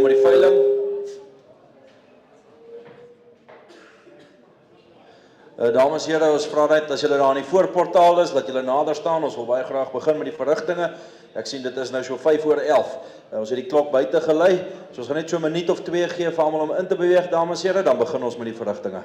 met die veiling. Dames en here, ons vra net as julle daar aan die voorportaal is, dat julle nader staan. Ons wil baie graag begin met die verrigtinge. Ek sien dit is nou so 11:05. Ons het die klok buite gelei. So ons gaan net so 'n minuut of 2 gee vir almal om in te beweeg, dames en here, dan begin ons met die verrigtinge.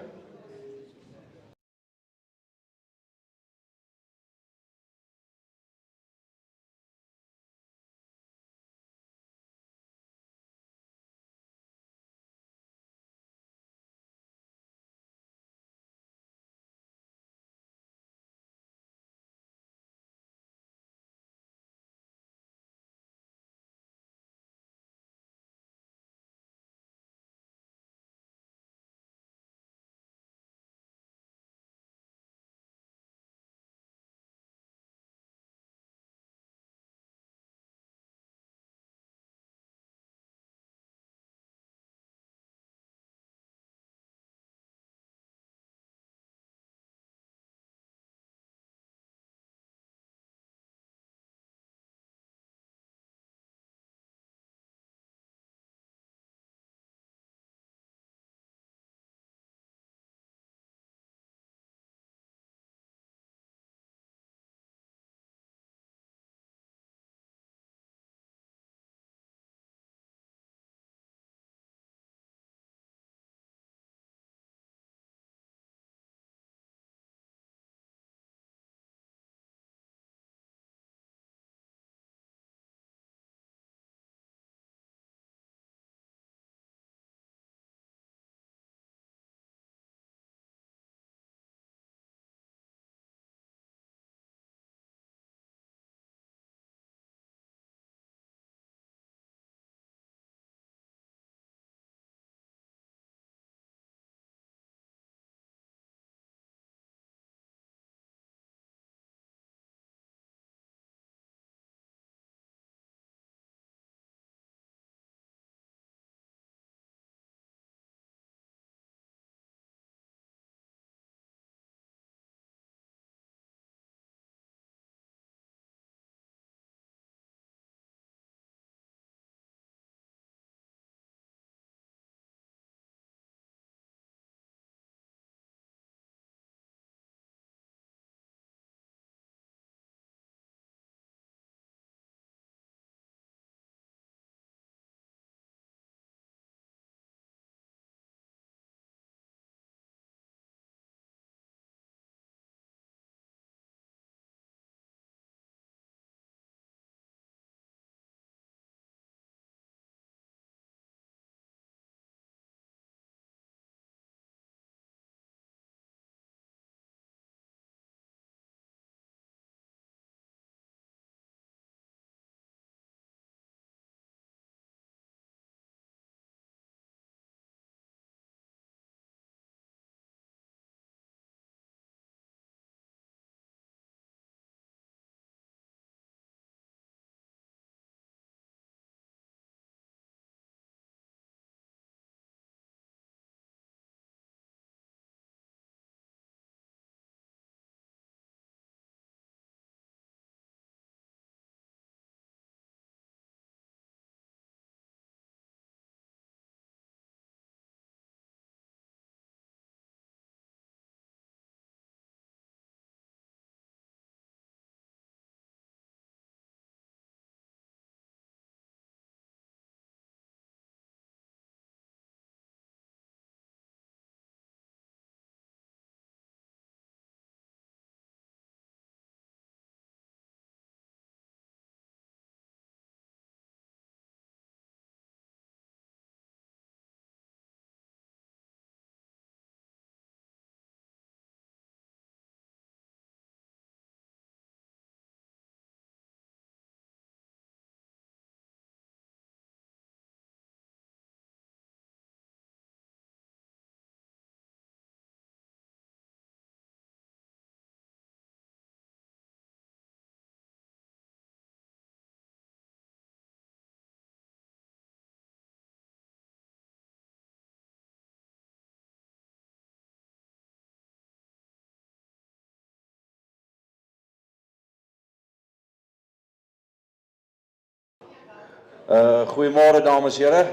Goeiemôre dames en here.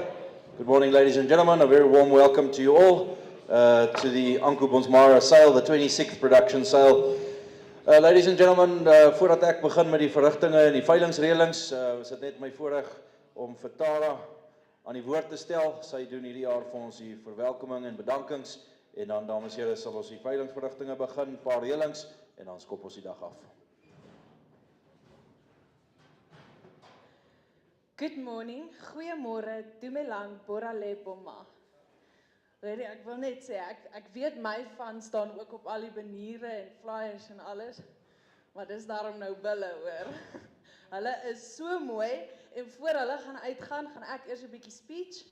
Good morning, ladies and gentlemen. A very warm welcome to you all to the Anko Bonsmara sale, the 26th production sale. Ladies and gentlemen, voordat ek begin met die verrigtinge en die veilingsreëlings, is dit net my voorreg om vir Tara aan die woord te stel. Sy doen hierdie jaar vir ons die verwelkoming en bedankings en dan, dames en here, sal ons die veilingsverrigtinge begin, 'n paar reëlings en dan skop ons die dag af. Good morning, goeiemôre, Dumelang, Borale Bomma. Ek wil net sê, ek weet my van staan ook op al die baniere en flyers en alles, maar dis daarom nou bulle hoor. Hulle is so mooi en voor hulle gaan uitgaan, gaan ek eers 'n bietjie speech,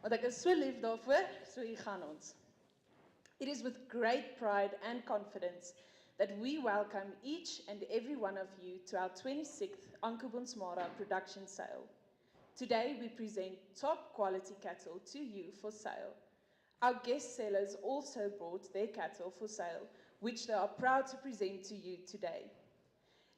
want ek is so lief daarvoor, so hier gaan ons. It is with great pride and confidence that we welcome each and every one of you to our 26th Anko Bonsmara production sale. Today we present top quality cattle to you for sale. Our guest sellers also brought their cattle for sale, which they are proud to present to you today.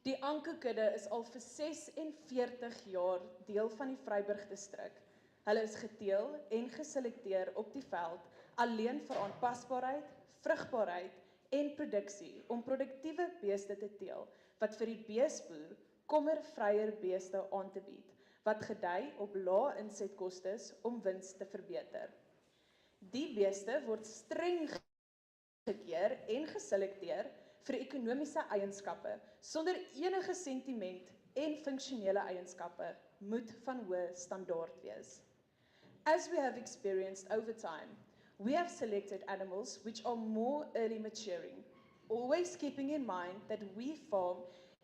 Die Anko kudde is al vir 46 jaar deel van die Vryburg distrik. Hulle is geteel en geselekteer op die veld alleen vir aanpasbaarheid, vrugbaarheid en produksie om produktiewe beeste te teel wat vir die beesboer kommervryer beeste aan te bied wat gedei op lae insetkostes om wins te verbeter. Die beeste word streng gekeer en geselekteer vir ekonomiese eienskappe sonder enige sentiment en funksionele eienskappe moet van hoë standaard wees. As we have experienced over time, we have selected animals which are more early maturing, always keeping in mind that we farm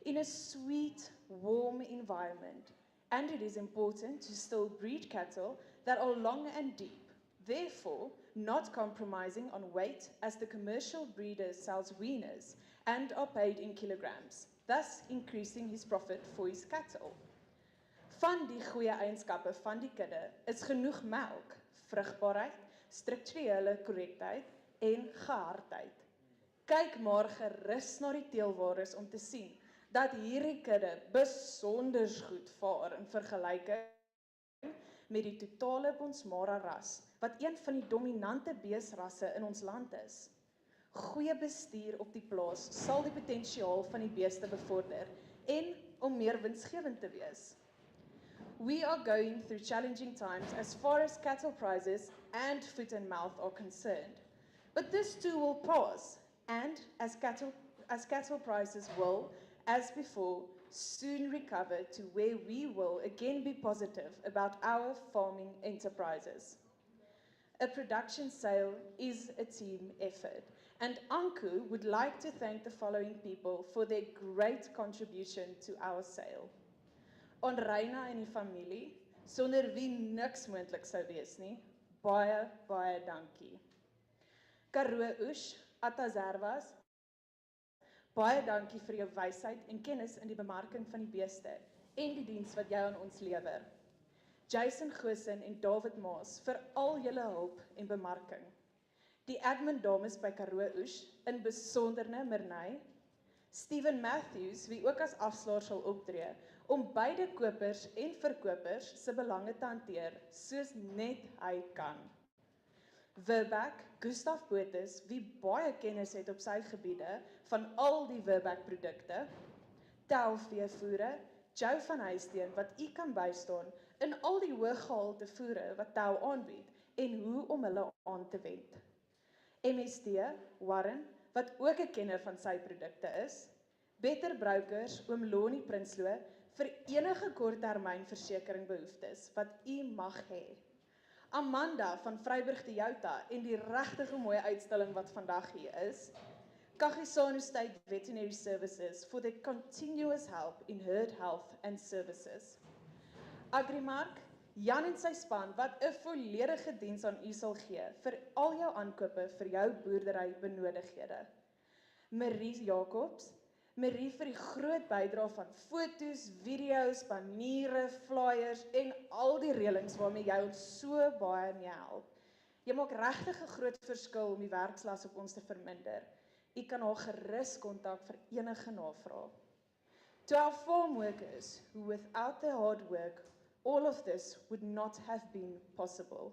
in a sweet, warm environment, and it is important to still breed cattle that are long and deep, therefore not compromising on weight as the commercial breeder sells weaners and are paid in kilograms, thus increasing his profit for his cattle. Van die goeie eienskappe van die kudde is genoeg melk, vrugbaarheid, strukturele korrektheid en gehardheid. Kyk maar gerus na die teelwares om te sien dat hierdie kudde besonder goed vaar in vergelyking met die totale Bonsmara ras, wat een van die dominante beesrasse in ons land is. Goeie bestuur op die plaas sal die potensiaal van die beeste bevorder en om meer winsgewend te wees. We are going through challenging times as far as cattle prices and foot and mouth are concerned. But this too will pass, and as cattle prices will, as before, soon recover to where we will again be positive about our farming enterprises. A production sale is a team effort, and Anko would like to thank the following people for their great contribution to our sale. On Reina en die familie, sonder wie niks moontlik sou wees nie, baie, baie dankie. Karoo Oes, Atazerwas, baie dankie vir jou wysheid en kennis in die bemarking van die beeste en die diens wat jy aan ons lewer. Jason Goosen en David Maas vir al julle hulp en bemarking. Die admin dames by Karoo Oes, in besonderne Mernay, Steven Matthews, wie ook as afslaer sal optree, om beide kopers en verkopers se belange te hanteer, soos net hy kan. Verback, Gustav Botes, wie baie kennis het op sy gebiede van al die Verback produkte, Tel veevoere, Joe van Huisteen, wat u kan bystaan in al die hoëgehalte voere wat Tel aanbied en hoe om hulle aan te wend. MSD, Warren, wat ook 'n kenner van sy produkte is, Better Brokers, oom Lonnie Prinsloo, vir enige korttermynversekering behoeftes wat u mag hê. Amanda van Vryburg Toyota en die regtig mooi uitstalling wat vandag hier is. Kagisono State Veterinary Services for their continuous help in herd health and services. Agrimark, Jan en sy span wat 'n volledige diens aan u sal gee vir al jou aankope vir jou boerdery benodighede. Marie Jacobs, Marie vir die groot bydrae van foto's, video's, baniere, flyers en al die reëlings waarmee jy ons so baie mee help. Jy maak regtig 'n groot verskil om die werkslas op ons te verminder. U kan haar gerus kontak vir enige navrae. To our farm workers who without their hard work All of this would not have been possible.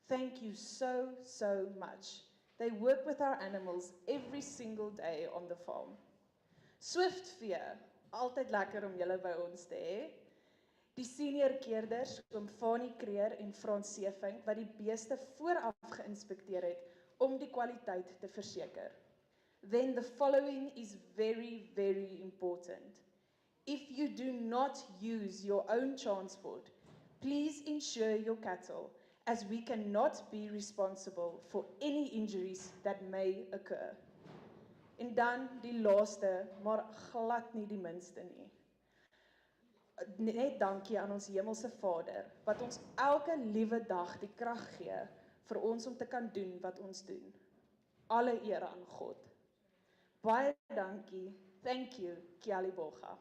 Thank you so, so much. They work with our animals every single day on the farm. Swiftvee, altyd lekker om julle by ons te hê. Die senior keerders, oom Fanie Kreer en Frans Seving, wat die beeste vooraf geïnspekteer het om die kwaliteit te verseker. Then the following is very, very important. If you do not use your own transport, please insure your cattle, as we cannot be responsible for any injuries that may occur. En dan die laaste, maar glad nie die minste nie. Net dankie aan ons hemelse Vader, wat ons elke liewe dag die krag gee vir ons om te kan doen wat ons doen. Alle eer aan God. Baie dankie. Thank you, Kialiboga.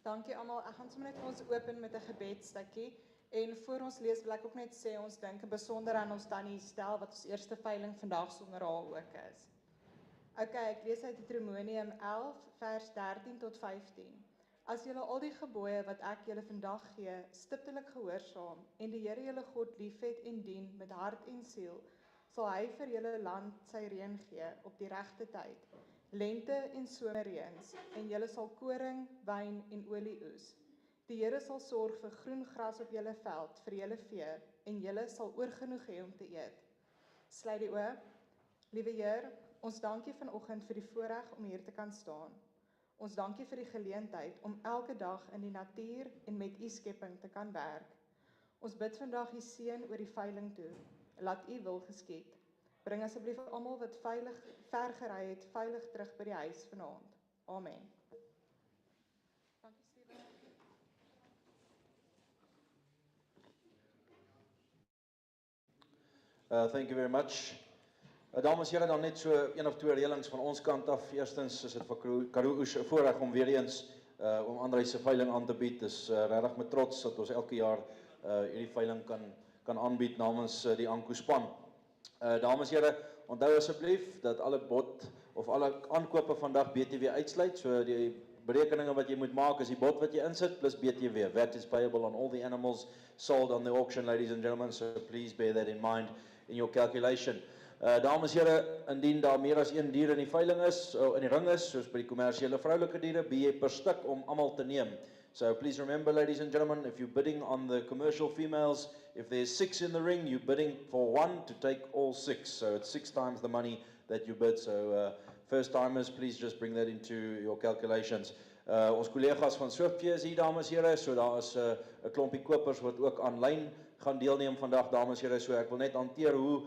Dankie almal. Ek gaan sommer net vir ons open met 'n gebedstukkie. En voor ons lees wil ek ook net sê ons dink besonder aan ons tannie Stel wat ons eerste veiling vandag sonder haar ook is. Okay, ek lees uit Deuteronomium 11 vers 13 tot 15. As julle al die gebooie wat ek julle vandag gee, stiptelik gehoorsaam en die Here julle God liefhet en dien met hart en siel, sal hy vir julle land sy reën gee op die regte tyd, lente en somerreëns, en julle sal koring, wyn en olie oes. Die Here sal sorg vir groen gras op julle veld vir julle vee en julle sal oorgenoeg hê om te eet. Sluit die oë. Liewe Heer, ons dankie vanoggend vir die voorreg om hier te kan staan. Ons dankie vir die geleentheid om elke dag in die natuur en met u skepping te kan werk. Ons bid vandag u seën oor die veiling toe. Laat u wil geskied. Bring asseblief almal wat veilig ver gery het, veilig terug by die huis vanaand. Amen. Dankie Steven. Thank you very much. Dames en here, dan net so een of twee reëlings van ons kant af. Eerstens is dit vir Karoo Oes 'n voorreg om weer eens om Andrei se veiling aan te bied. Dis regtig met trots dat ons elke jaar hierdie veiling kan aanbied namens die Anko span. Dames en here, onthou asseblief dat alle bod of alle aankope vandag BTW uitsluit. So die berekeninge wat jy moet maak is die bod wat jy insit plus BTW. VAT is payable on all the animals sold on the auction, ladies and gentlemen. So please bear that in mind in your calculation. Dames en here, indien daar meer as een dier in die veiling is, in die ring is, soos by die kommersiële vroulike diere, bied jy per stuk om almal te neem. So please remember, ladies and gentlemen, if you're bidding on the commercial females, if there's 6 in the ring, you're bidding for 1 to take all 6. So it's 6 times the money that you bid. So first timers, please just bring that into your calculations. Ons kollegas van Swiftvee is hier, dames en here, so daar is 'n klompie kopers wat ook aanlyn gaan deelneem vandag, dames en here. So ek wil net hanteer hoe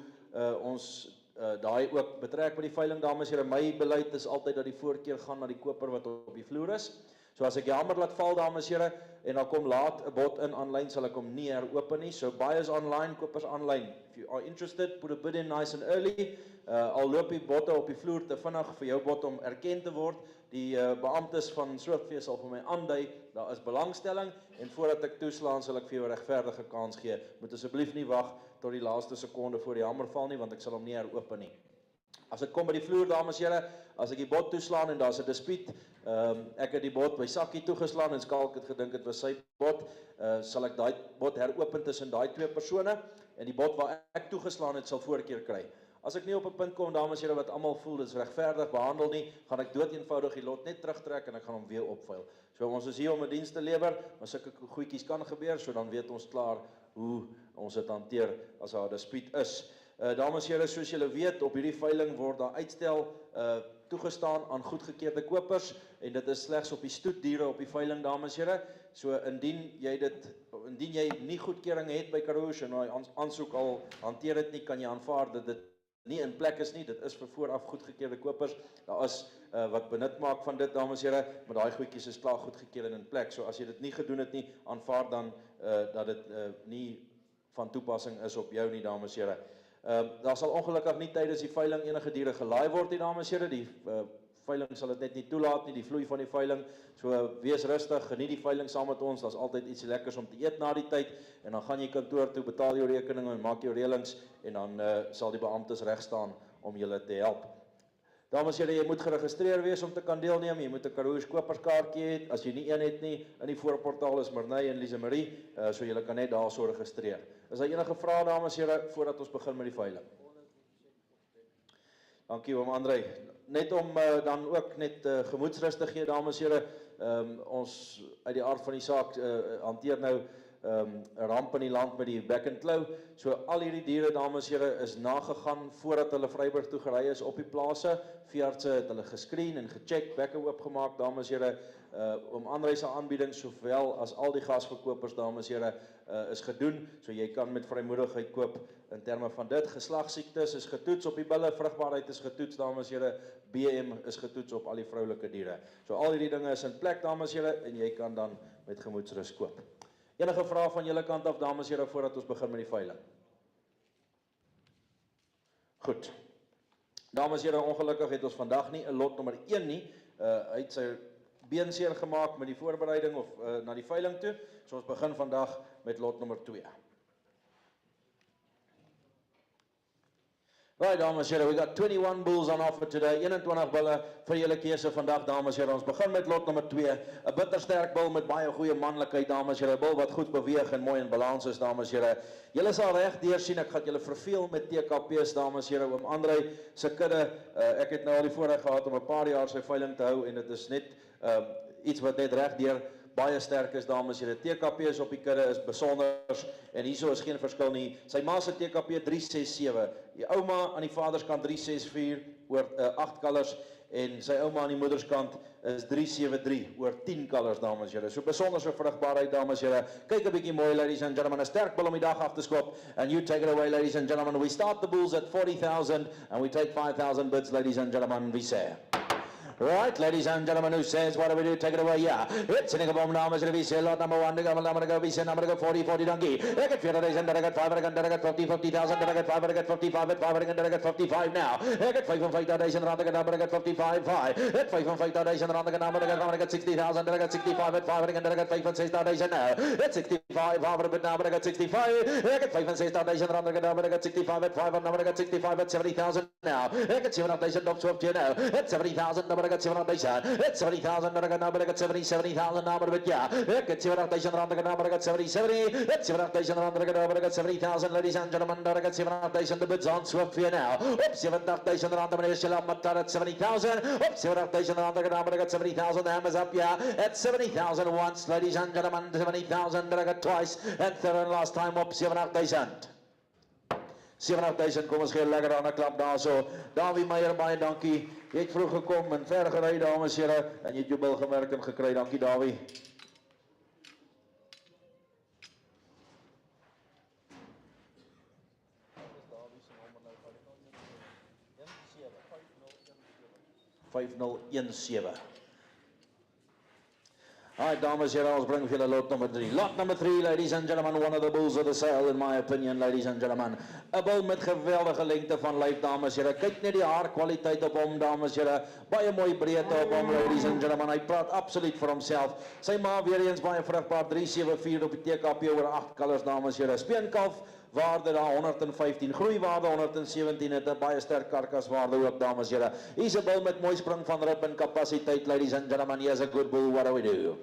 ons daai ook betrek by die veiling, dames en here. My beleid is altyd dat die voorkeur gaan na die koper wat op die vloer is. So as ek die hamer laat val, dames en here, en dan kom laat 'n bod in aanlyn, sal ek hom nie heropen nie. So buyers online, kopers aanlyn. If you are interested, put a bid in nice and early. Al loop die botte op die vloer te vinnig vir jou bot om erken te word. Die beamptes van Swiftvee sal vir my aandui, daar is belangstelling, en voordat ek toeslaan sal ek vir jou 'n regverdige kans gee. Moet asseblief nie wag tot die laaste sekonde voor die hamer val nie, want ek sal hom nie heropen nie. As dit kom by die vloer, dames en here, as ek die bot toeslaan en daar's 'n dispuut, ek het die bot by Sakkie toegeslaan en Skalk het gedink dit was sy bot, sal ek daai bot heropen tussen daai twee persone, en die bot waar ek toegeslaan het sal voorkeur kry. As ek nie op 'n punt kom, dames en here, wat almal voel dis regverdig behandel nie, gaan ek dood eenvoudig die lot net terugtrek en ek gaan hom weer opveil. So ons is hier om 'n diens te lewer, maar sulke goedjies kan gebeur, so dan weet ons klaar hoe ons dit hanteer as daar 'n dispuut is. Dames en here, soos julle weet, op hierdie veiling word daar uitstel toegestaan aan goedgekeurde kopers, en dit is slegs op die stoetdiere op die veiling, dames en here. So indien jy nie goedkeuring het by Karoo en nou aansoek al hanteer dit nie, kan jy aanvaar dat dit nie in plek is nie. Dit is vir vooraf goedgekeurde kopers. Daar is wat benut maak van dit, dames en here, maar daai goedjies is klaar goedgekeur en in plek. So as jy dit nie gedoen het nie, aanvaar dan dat dit nie van toepassing is op jou nie, dames en here. Daar sal ongelukkig nie tydens die veiling enige diere gelaai word nie, dames en here. Die veiling sal dit net nie toelaat nie, die vloei van die veiling. So wees rustig, geniet die veiling saam met ons. Daar's altyd iets lekkers om te eet na die tyd, en dan gaan jy kantoor toe, betaal jou rekeninge en maak jou reëlings, en dan sal die beamptes reg staan om julle te help. Dames en here, jy moet geregistreer wees om te kan deelneem. Jy moet 'n Karoo koperskaartjie hê. As jy nie een het nie, in die voorportaal is Marnay en Lise Marie, so jy kan net daarso registreer. Is daar enige vrae, dames en here, voordat ons begin met die veiling? Dankie oom André. Net om dan ook net gemoedsrus te gee, dames en here, ons uit die aard van die saak hanteer nou 'n ramp in die land met die back and claw. So al hierdie diere, dames en here, is nagegaan voordat hulle Vryburg toe gery is op die plase. Veeartse het hulle gescreen en gecheck, bekke oopgemaak, dames en here. Oom André se aanbieding sowel as al die gasverkopers, dames en here, is gedoen. So jy kan met vrymoedigheid koop in terme van dit. Geslagsiektes is getoets op die bulle, vrugbaarheid is getoets, dames en here, BM is getoets op al die vroulike diere. So al hierdie dinge is in plek, dames en here, en jy kan dan met gemoedsrus koop. Enige vrae van julle kant af, dames en here, voordat ons begin met die veiling? Goed. Dames en here, ongelukkig het ons vandag nie 'n lot nommer 1 nie. Hy het sy been seer gemaak met die voorbereiding of na die veiling toe. So ons begin vandag met lot nommer 2. Right, dames en here, we got 21 bulls on offer today. 21 bulle vir julle keuse vandag, dames en here. Ons begin met lot nommer 2. 'n Bittersterk bul met baie goeie manlikheid, dames en here. 'n Bul wat goed beweeg en mooi in balans is, dames en here. Julle sal reg deur sien, ek gaan julle verveel met TKP's, dames en here. Oom André se kudde, ek het nou al die voorreg gehad om 'n paar jaar sy veiling te hou en dit is net iets wat net reg deur baie sterk is, dames en here. TKP's op die kudde is besonders en hierso is geen verskil nie. Sy ma se TKP 367, die ouma aan die vaderskant 364 oor 8 kalvers en sy ouma aan die moederskant is 373 oor 10 kalvers, dames en here. So besonderse vrugbaarheid, dames en here. Kyk 'n bietjie mooi, ladies and gentlemen. 'n Sterk bul om die dag af te skop. And you take it away, ladies and gentlemen. We start the bulls at 40,000 and we take 5,000 bids, ladies and gentlemen. We say. Right, ladies and gentlemen, who says, what do we do? Take it away, yeah. It's in a bomb, numbers, we say, lot number 1, the government, number go, we say, number go, 40, 40, donkey. I get 4 days, and I get 5, I get 50, 50,000, I get 5, I get 55, at 5, I get 55 now. I get 5 from 5 days, and I get number, I get 55, 5. At 5 from 5 days, and I get number, I get 60,000, I get 65, at 5, I get 5 from 6 days, and now. At 65, I get number, I get 65. I get 5 from 6 days, and I get number, I get 65, at 5, number, I get 65, at 70,000 now. I get 7 days, and up to up to now. At 70,000, number, I get 7 days. It's 70,000, I got number, I got 70,000 number, but yeah, I got 7,000 around the number, I got 70. It's 7,000 around the number, I got 70,000, ladies and gentlemen, I got 7,000, the bids on swift here now. Up 7,000 around the Malaysia Matar at 70,000. Up 7,000 around the number, I got 70,000, the hammers up, yeah, at 70,000 once, ladies and gentlemen, 70,000, I got twice, and third and last time up 7,000. 7,000, kom ons gee lekker aan 'n klap daar so. Dawie Meyer, baie dankie. Jy het vroeg gekom en ver gery, dames en here, en jy het jou bil gemerk en gekry. Dankie, Dawie. Dis 5017. All right, dames en here, ons bring vir julle lot nummer 3. Lot number 3, ladies and gentlemen, one of the bulls of the sale, in my opinion, ladies and gentlemen. 'n Bul met geweldige lengte van lyf, dames en here. Kyk net die haarkwaliteit op hom, dames en here. Baie mooi breedte op hom, ladies and gentlemen. Hy praat absoluut vir homself. Sy ma weer eens baie vrugbaar, 374 op die TKP oor 8 kalvers, dames en here. Speenkalf waarde daar 115, groeiwaarde 117, het 'n baie sterk karkaswaarde ook, dames en here. Hier's 'n bul met mooi spring van rib en kapasiteit, ladies and gentlemen. He has a good bull. What do we do?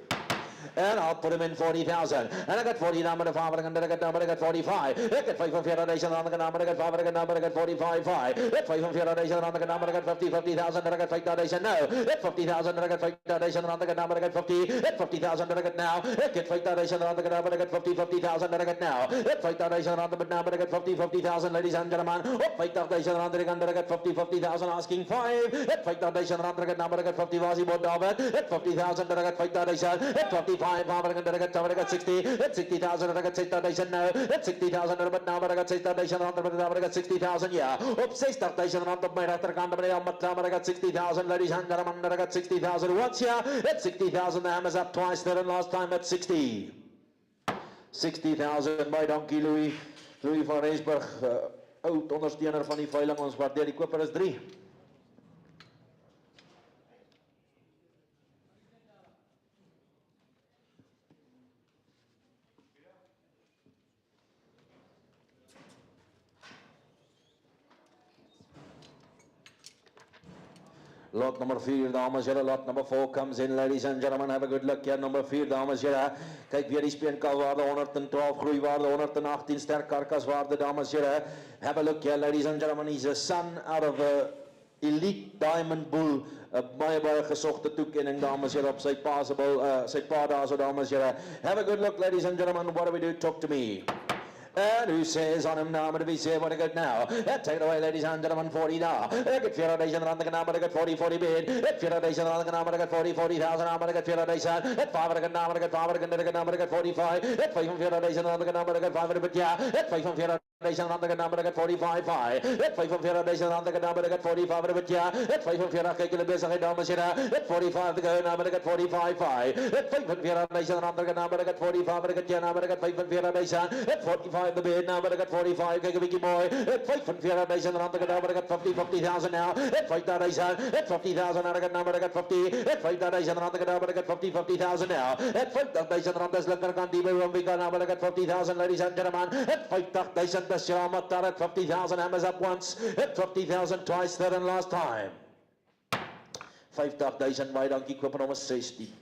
And I'll put him in 40,000. And I got 40 number to 5, and I got number, I got 45. I got 5 from 4 days, and I got number, I got 5, I got number, I got 45, 5. I got 5 from 4 days, and I got number, I got 50, 50,000, and I got 5 days, and now. I got 50,000, and I got 5 days, and I got number, I got 50. I got 50,000, and I got now. I got 5 days, and I got number, I got 50, 50,000, and I got now. I got 5 days, and I got number, I got 50, 50,000, ladies and gentlemen. Oh, 5 days, and I got 50, 50,000, asking 5. I got 5 days, and I got number, I got 50, was he bought David. I got 50,000, and I got 5 days, and I got 55, I got 60, that's 60,000, and I got 60,000 now, that's 60,000, but now I got 60,000, but now I got 60,000, yeah, up 60,000, on the my rachterkant, but I got 60,000, ladies and gentlemen, I got 60,000 once, yeah, that's 60,000, the hammers up twice there, and last time at 60. 60,000 by Donkey Louis van Rensburg, oud ondersteuner van die veiling, ons waardeer, die koper is 3. Lot number 4, dames en heren. Lot number 4 comes in, ladies and gentlemen. Have a good look here. Number 4, dames en heren. Kijk weer die speenkalwaarde, 112 groeiwaarde, 118 sterk karkaswaarde, dames en heren. Have a look here, ladies and gentlemen. He's a son out of a elite diamond bull. Baie gesochte toekenning, dames en heren, op sy pa daar, so dames en heren. Have a good look, ladies and gentlemen. What do we do? Talk to me. And who says on him now, but if he say what I got now, take it away, ladies and gentlemen, 40 now. Get Federation around the number, I got 40 bid. Get Federation around the number, I got 40,000, I got Federation. At 5, I got number, I got 5, I got number, I got 45. At 5 from Federation around the number, I got 5, but yeah. At 5 from Federation around the number, I got 45, 5. At 5 from Federation around the number, I got 45, but yeah. At 5 from Federation, the best I got at 45 to go, number, I got 45, 5. At 5 from Federation around the number, I got 45, I got number, I got 5 from Federation. At 45. The bid now, but I got 45. Kijk, Vicky Boy. At 5 van Federation around the number, I got 50,000 now. At 5,000, at 50,000, I got number, I got 50. At 5,000 around the number, I got 50,000 now. At 5,000 around this look, I got number, I got 50,000, ladies and gentlemen. At 5,000, the Shamatar at 50,000, hammers up once. At 50,000, twice, third and last time. 50,000, my donkey, koop nummer 16.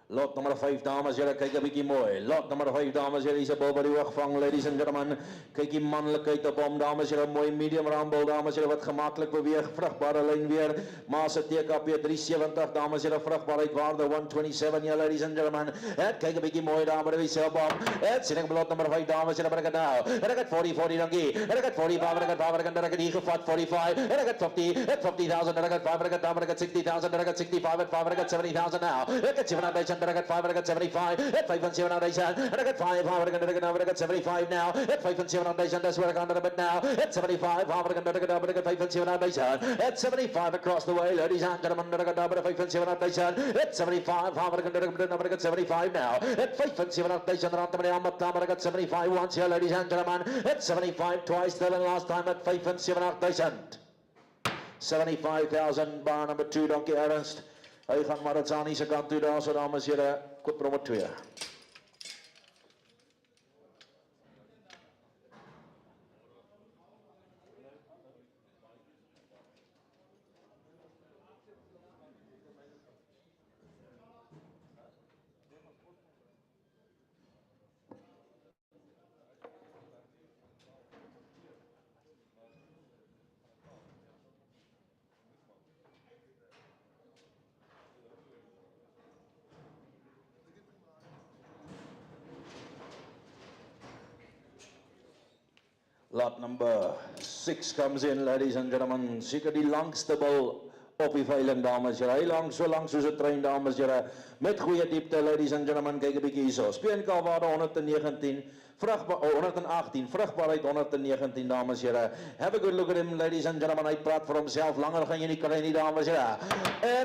Lot nummer 5, dames en heren, kijk een beetje mooi. Lot nummer 5, dames en heren, is boven die wegvang, ladies and gentlemen. Kijk die mannelijkheid op hom, dames en heren, mooi medium rumble, dames en heren, wat gemakkelijk beweeg, vruchtbare lijn weer. Maas het TKP 370, dames en heren, vruchtbaarheid waarde 127, ja, ladies and gentlemen. Kijk een beetje mooi, dames en heren, op hom. Het zit in lot nummer 5, dames en heren, maar ik het nou. En ik het 40, dankie. En ik het 45, en ik het 5, en ik het hier gevat, 45. En ik het 50, 50,000, en ik het 5, en ik het 5, en ik het 60,000, en ik het 65, en 5, en ik het 70,000 now. Ik het 7,000. I got 5, I got 75, at 5 and 7 on days, and I got 5, I got 75 now, at 5 and 7 on days, and that's where I got a bit now, at 75, I got 5 and 7 on days, at 75 across the way, ladies and gentlemen, I got 5 and 7 on days, at 75, I got 75 now, at 5 and 7 on days, and I got 75 once here, ladies and gentlemen, at 75 twice, third and last time at 5 and 7 on days, 75,000, bar number 2, Donkey Ernst. Hy gaan maar het aan die kant toe daar, so dames en heren, koop nommer 2. Lot number 6 comes in, ladies and gentlemen. Seker die langste bal op die veiling, dames en heren. Heel lang, so lang soos 'n trein, dames en heren. Met goeie diepte, ladies and gentlemen. Kyk 'n bietjie hierso. Speenkalwaarde 119, 118, vrugbaarheid 119, dames en heren. Have a good look at him, ladies and gentlemen. Hy praat vir homself. Langer gaan jy nie kry nie, dames en heren.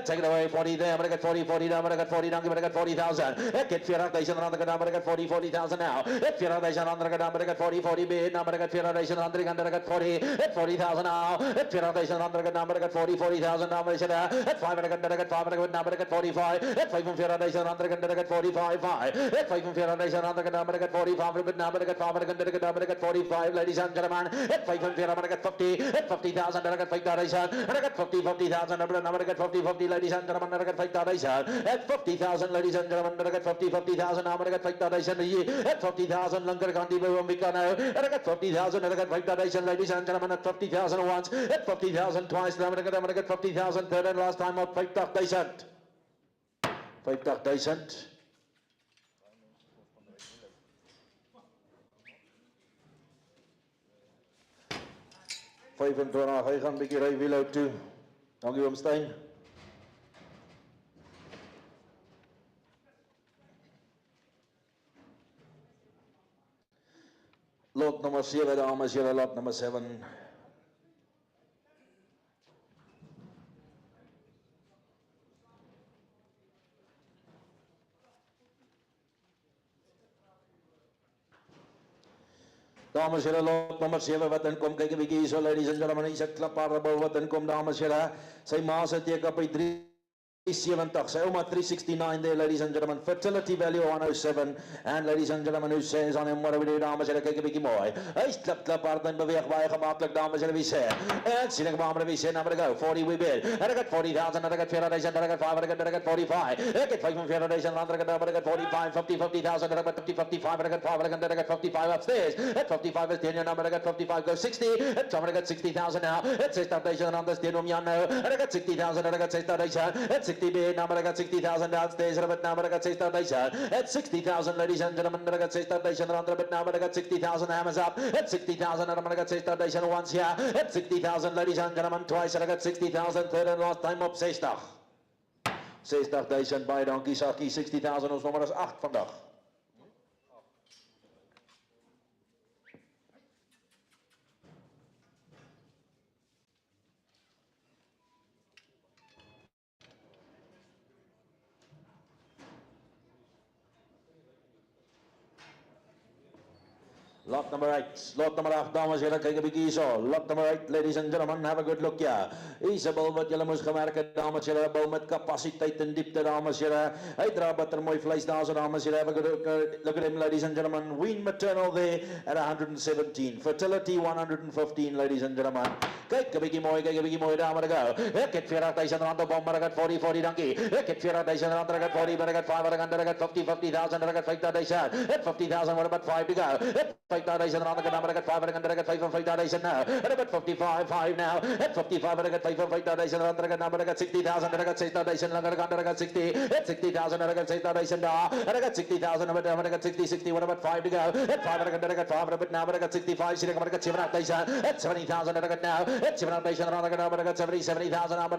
Take it away, 40 there, but I got 40 down, but I got 40 down, but I got 40,000. Get 40,000 around the down, but I got 40,000 now. Get 40,000 around the down, but I got 40 bid, now but I got 40,000 around the down, but I got 40,000 now. Get 40,000 around the down, but I got 40,000 now, but I got 5, but I got 5, but I got now, but I got 45. Get 5 from 40,000 around the down, but I got 45, 5. Get 5 from 40,000 around the down, but I got 45, but now, but I got 5, but I got 45, ladies and gentlemen. Get 5 from 40, but I got 50. Get 50,000, and I got 5,000, and I got 50,000, and I got 50, ladies and gentlemen, and I got 5,000. At 50,000, ladies and gentlemen, and I got 50,000 now, and I got 5,000. At 50,000, longer can't even now, and I got 50,000, and I got 5,000, ladies and gentlemen, at 50,000 once, at 50,000 twice, now, and I got 50,000, third and last time out 5,000. 5,000. Hy gaan 'n bietjie ry wiel uit toe. Dankie oom Stein. Lot nummer 7, dames en heren, lot nummer 7. Dames en heren, lot nummer 7 wat inkom. Kyk 'n bietjie hierso, ladies and gentlemen. Hier's 'n klappaardebul wat inkom, dames en heren. Sy ma se teken by 370. Sy ouma 369 there, ladies and gentlemen. Fertility value 107. And ladies and gentlemen, who says on him, what do we do, dames en heren? Kyk 'n bietjie mooi. Hy's klappaard en beweeg baie gemaklik, dames en heren. Wie sê? En sien ek maar wie sê, nou maar go. 40 we bid. En ek het 40,000, en ek het 40,000, en ek het 5, en ek het 45. Ek het 45,000, en ek het 45, 50,000, en ek het 50, 55, en ek het 5, en ek het 55 upstairs. At 55 is 10, and I got 55, go 60. At I got 60,000 now. At 60,000, and I'm 10 now. And I got 60,000, and I got 60,000. At 60 bid, now I got 60,000 downstairs, but now I got 60,000. At 60,000, ladies and gentlemen, I got 60,000, and but now I got 60,000 hammers up. At 60,000, and I got 60,000 once here. At 60,000, ladies and gentlemen, twice, and I got 60,000, third and last time op 60. 60,000 by Donkey Saki, 60,000, ons nommer is 8 vandag. Lot number 8, lot number 8, dames en heren, kyk 'n bietjie hierso. Lot number 8, ladies and gentlemen, have a good look here. Hier's 'n bil wat julle moes gemerk het, dames en heren, 'n bil met kapasiteit en diepte, dames en heren. Hy dra bittermooi vleis daarso, dames en heren. Have a good look at him, ladies and gentlemen. Wean maternal there at 117. Fertility 115, ladies and gentlemen. Kyk 'n bietjie mooi, daar moet ek go. Ek het 40,000 rand op hom, maar ek het 40, dankie. Ek het 40,000 rand, ek het 40, maar ek het 5, ek het 50,000, ek het 50,000. Ek 50,000, what about 5 to go? 5,000 rand, ek het 5, ek het 55,000 now. Ek het 55, 5 now. Ek 55, ek het 55,000 rand, ek het 60,000, ek het 60,000, ek het 60. Ek 60,000, ek het 60,000 daar. Ek het 60,000, ek het 60, 60, what about 5 to go? Ek 5, ek het 5, but now ek het 65, ek het 70,000. Ek 70,000, ek het now. Ek 70,000 rand, ek het 70,000,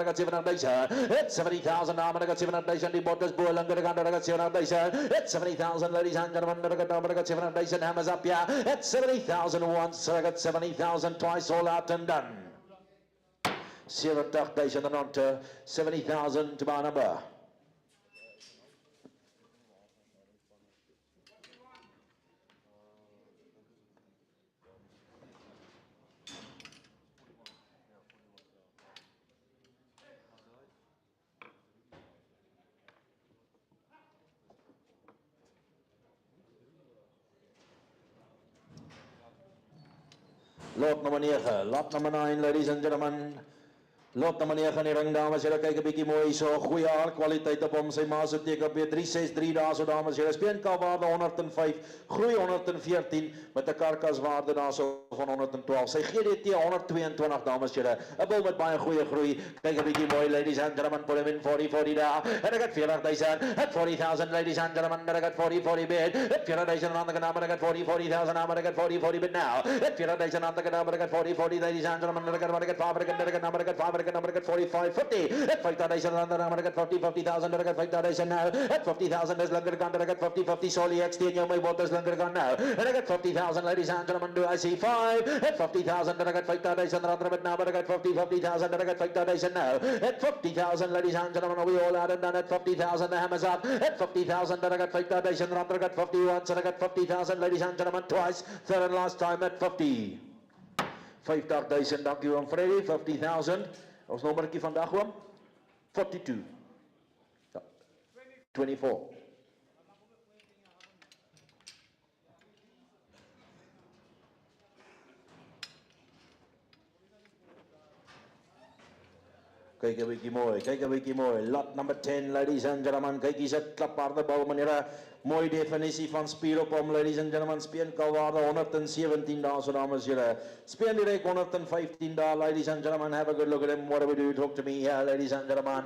ek het 70,000. Ek 70,000 now, ek het 70,000. Die bot is boel, ek het 70,000. Ek 70,000, ladies and gentlemen, ek het 70,000. Hammers up, yeah. At 70,000 once, I got 70,000 twice, all out and done. 70,000 and on to 70,000 to my number. Lot nummer 9, lot nummer 9, ladies and gentlemen. Lot nummer 9 in die ring, dames en heren, kyk 'n bietjie mooi so, goeie haarkwaliteit op hom, sy ma se teken op 363 daar so, dames en heren, speenkalwaarde 105, groei 114, met 'n karkaswaarde daar so van 112, sy GDT 122, dames en heren, 'n bil met baie goeie groei, kyk 'n bietjie mooi, ladies and gentlemen, put him in 40 daar, en ek het 40,000, at 40,000, ladies and gentlemen, en ek het 40 bid, at 40,000 rand, en ek het 40,000, en ek het 40 bid now, at 40,000 rand, en ek het 40, ladies and gentlemen, en ek het 5, en ek het 5, number get 45, 50, at 5,000 rand, number get 50, 50,000, number get 5,000 now, at 50,000 is longer gone, I get 50, 50, solely XT, and my water is longer gone now, and I get 50,000, ladies and gentlemen, do I see 5, at 50,000, and I get 5,000 rand, but now, but I get 50, 50,000, and I get 5,000 now, at 50,000, ladies and gentlemen, are we all out and done at 50,000, the hammers up, at 50,000, and I get 5,000 rand, I get 50 once, and I get 50,000, ladies and gentlemen, twice, third and last time at 50. 50,000, dank u, Freddy, 50,000. Ons nommertjie vandag oom 42. Ja. 24. Kyk 'n bietjie mooi. Lot number 10, ladies and gentlemen. Kyk hier's 'n klappaarde bal, meneer. Mooi definisie van spier op hom, ladies and gentlemen. Speenkalwaarde 117 daar so, dames en here. Speen direk 115 daar, ladies and gentlemen. Have a good look at him. What do we do? Talk to me here, ladies and gentlemen.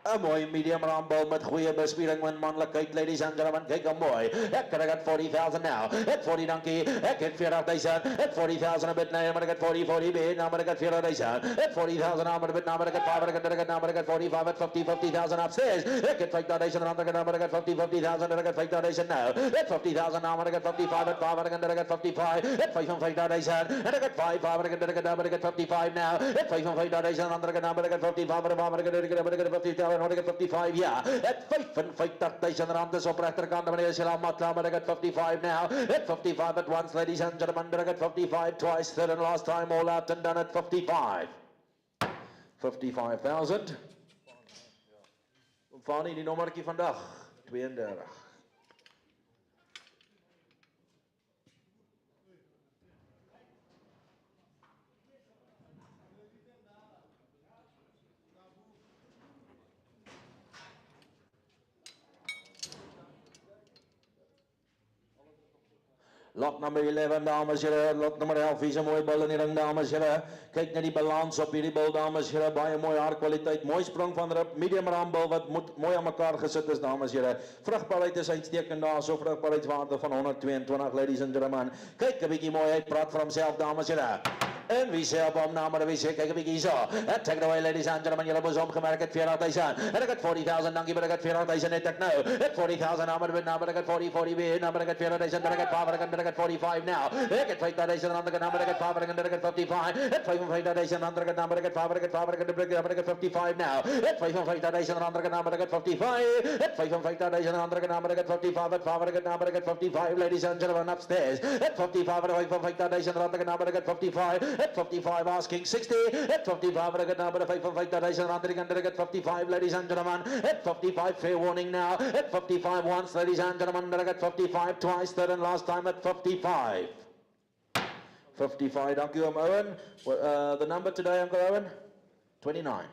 'n mooi medium raambal met goeie bespiering en manlikheid, ladies and gentlemen. Kyk hom mooi. Ek het 40,000 now. Ek 40 dankie. Ek het 40,000. Ek 40,000 a bit now, maar ek het 40 bid. Nou maar ek het 40,000. Ek 40,000 now, maar nou maar ek het 5, ek het nou maar ek het 45 at 50,000 upstairs. Ek het 5,000 rand, ek nou maar ek het 50,000, ek het 5,000 now. Ek 50,000 now, maar ek het 55 at 5, ek het 55. Ek 55,000. En ek het 5, ek het nou maar ek het 55 now. Ek 55,000 rand, ek nou maar ek het 55, maar ek het 50,000. nog ek 55, ja. Het 55,000 rand is op regterkant, meneer Selamat, maar ek het 55 now. At 55 at once, ladies and gentlemen, ek het 55 twice, third and last time, all out and done at 55. 55,000. Fanny, die nommertjie vandag, 32. Lot nummer 11, dames en heren. Lot nummer 11 is een mooie bal in die ring, dames en heren. Kijk naar die balans op hierdie bal, dames en heren. Baie mooie haarkwaliteit. Mooi sprong van rip. Medium raambal wat mooi aan mekaar gesit is, dames en heren. Vrugbaarheid is uitstekend daar. So vrugbaarheidswaarde van 122, ladies and gentlemen. Kijk, een beetje mooi. Hij praat voor hemzelf, dames en heren. En wie sê op hom na, maar wie sê, kyk 'n bietjie so. Take it away, ladies and gentlemen, julle moes omgemerk het 40,000. En ek het 40,000, dankie, maar ek het 40,000 net ek nou. Het 40,000 na, maar ek het 40 weer, na, maar ek het 40,000, dan ek het 5, dan ek het 45 now. Ek het 5,000 rand, dan ek het 5, dan ek het 55. Het 55,000 rand, dan ek het 5, ek het 5, dan ek het 55 now. Het 55,000 rand, dan ek het 55. Het 55,000 rand, dan ek het 55, het 5, dan ek het 55, ladies and gentlemen, upstairs. Het 55,000 rand, dan ek het 55. At 55 asking 60, at 55 I got number 55,000 rand, I got 55, ladies and gentlemen, at 55 fair warning now, at 55 once, ladies and gentlemen, I got 55 twice, third and last time at 55. 55, thank you, Owen. The number today, Uncle Owen? 29.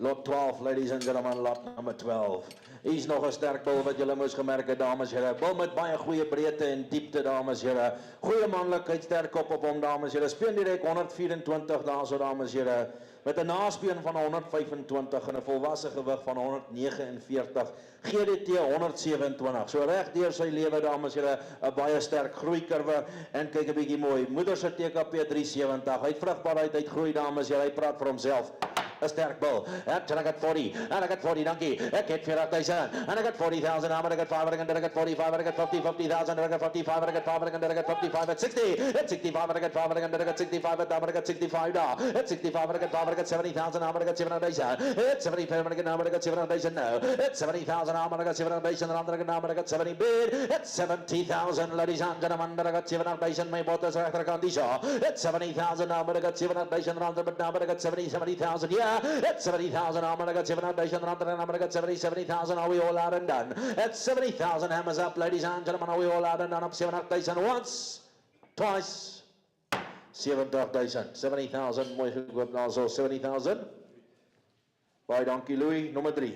Lot 12, ladies and gentlemen, lot number 12. Hier's nog 'n sterk bal wat julle moes gemerk het, dames en here. Bal met baie goeie breedte en diepte, dames en here. Goeie manlikheid, sterk kop op hom, dames en here. Speel direk 124 daarso, dames en here. Met 'n naspeen van 125 en 'n volwasse gewig van 149. GDT 127. So reg deur sy lewe, dames en here, 'n baie sterk groeikurwe en kyk 'n bietjie mooi. Moeder se TKP 370. Hy het vrugbaarheid, hy groei, dames en here. Hy praat vir homself. 'n sterk bal. And I got 40. And I got 40, donkey. Ek het 40,000. And I got 40,000. And I got 5. And I got 45. And I got 50,000. And I got 55. And I got 5. And I got 55 at 60. At 65. And I got 5. And I got 65 at I got 65 now. At 65. And I got 5. And I got 70,000. And I got 700,000. At 75. And I got 700,000 now. At 70,000. And I got 700,000. And I got 70 bid. At 70,000, ladies and gentlemen. And I got 700,000. My botas regterkant die so. At 70,000. And I got 700,000. And I got 70,000. Yeah. At 70,000, I'm going to get 700,000, and I'm going to get 70,000, are we all out and done? At 70,000, hammers up, ladies and gentlemen, are we all out and done? Up 700,000 once, twice, 70,000, 70,000, mooi gekoop nou so, 70,000. Baie dankie Louis, nommer 3.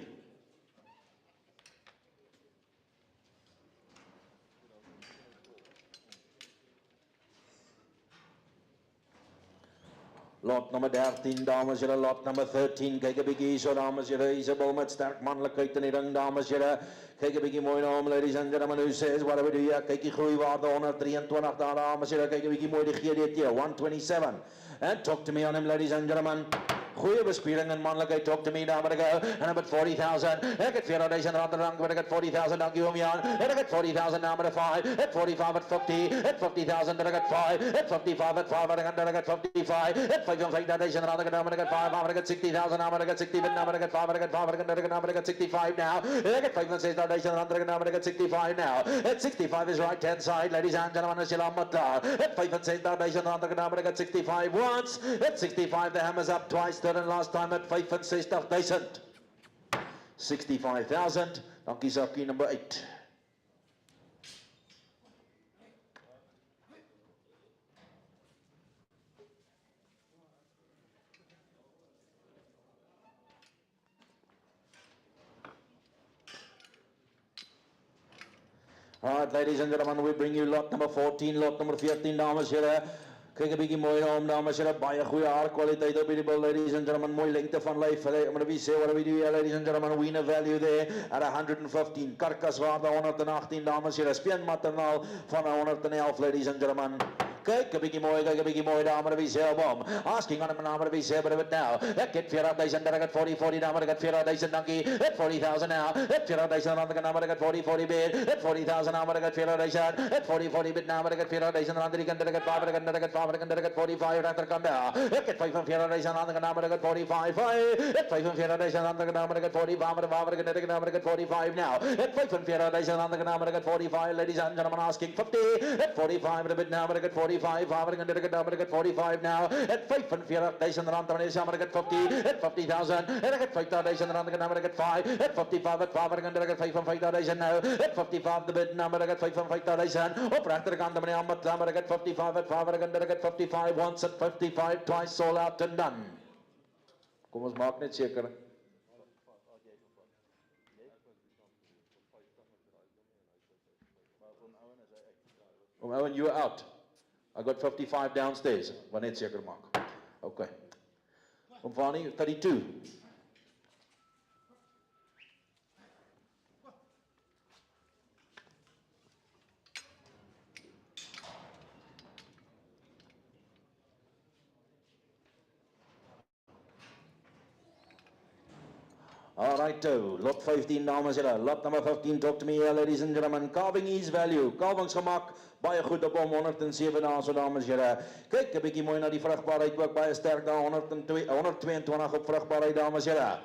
Lot nummer 13, dames en heren, lot nummer 13, kyk 'n bietjie so, dames en heren, hier's 'n bal met sterk manlikheid in die ring, dames en heren, kyk 'n bietjie mooi na hom, ladies and gentlemen, who says, what do we do here, kyk die groeiwaarde, 123 daar, dames en heren, kyk 'n bietjie mooi die GDT, 127, and talk to me on him, ladies and gentlemen. Goeie bespiering en manlikheid, talk to me now, but I go, and I'm at 40,000, ek het 40,000 rand rank, but I got 40,000, dankie hom Jan, en ek het 40,000 now, but I 5, at 45 at 50, at 50,000, I got 5, at 55 at 5, and I got 55, at 55,000 rand, I got 5, I got 60,000 now, but I got 60, but now I got 5, I got 5, I got 65 now, I got 56,000 rand, I got 65 now, at 65 is right hand side, ladies and gentlemen, is Shilamata, at 56,000 rand, I got 65 once, at 65 the hammers up twice, and last time at 65,000. 65,000. Dankie Sakkie, number 8. All right, ladies and gentlemen, we bring you lot number 14, lot number 14, dames en heren. Kyk 'n bietjie mooi na hom, dames en heren, baie goeie haarkwaliteit op hierdie bal, ladies and gentlemen, mooi lengte van lyf. I'm going to be say what we do here, ladies and gentlemen, winner value there at 115, karkaswaarde 118, dames en heren, speenmateriaal van 111, ladies and gentlemen. Kyk 'n bietjie mooi daar maar wie se bom. Asking on him number wie se but now. Ek het 4000 daar ek 40 daar maar ek 4000 dankie. Ek 40000 now. Ek 4000 aan die number ek 40 bid. Ek 40000 now maar ek 4000. Ek 40 bid now maar ek 4000 aan die kant ek 5 ek 45 agter kan daar. Ek het 45 aan die number ek 45. Ek 45 aan die number ek 45 maar ek number ek 45 now. Ek 45 aan die number ek 45 ladies and gentlemen asking 50. At 45 a bit now, but I get 45, I'm going to get number, I get 45 now. At 45,000 rand, I'm going to get 50, at 50,000, and I get 5,000 rand, I'm going to get 5, at 55, at 5, I'm going to get 5,000 now. At 55, the bid number, I get 5,000. Op rechter kant, I'm going to get 55, at 5, I'm going to get 55, once at 55, twice, sold out and done. Kom ons maak net seker. Owen, you are out. I got 55 downstairs. Wanneer seker maak. Okay. Kom Vani, 32. All right, lot 15 dames en heren. Lot number 15, talk to me here, ladies and gentlemen. Calving is value. Kalvingsgemak, baie goed op om 107 dames en heren. Kyk, 'n bietjie mooi na die vrugbaarheid, ook baie sterk daar, 122 op vrugbaarheid dames en heren.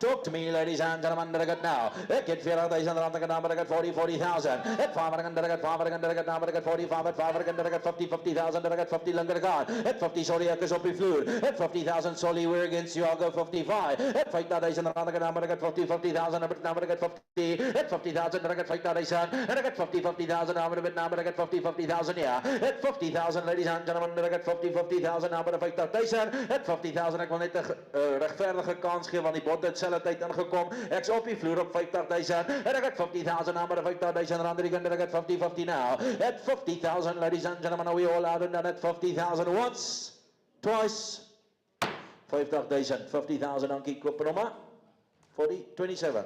Talk to me, ladies and gentlemen, that I got now. I get 40,000 rand, I got number, I got 40,000. At 5, I got 5, I got number, I got 45, at 5, I got 50,000, I got 50 longer gone. At 50, sorry, I got up fluid. At 50,000, sorry, we're against you, I'll go 55. At 5,000 rand, I got number, I got 50,000, I got number, I got 50. At 50,000, I got 5,000, and I got 50,000, number, I got 50,000, yeah. At 50,000, ladies and gentlemen, I got 50,000, number, 5,000. At 50,000, ek wil net 'n regverdige kans gee want die bot het tyd ingekom. Ek's op die vloer op 50,000 en ek het 50,000 number 50,000 rand die kant ek het 50 now. At 50,000 ladies and gentlemen, we all out and done at 50,000 once, twice, 50,000, 50,000 dankie koop nommer 27.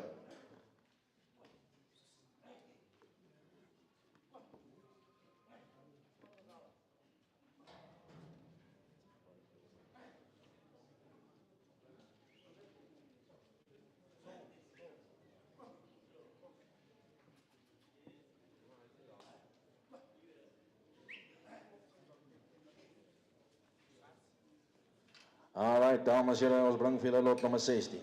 All right, dames en heren, ons bring vir julle lot nummer 16.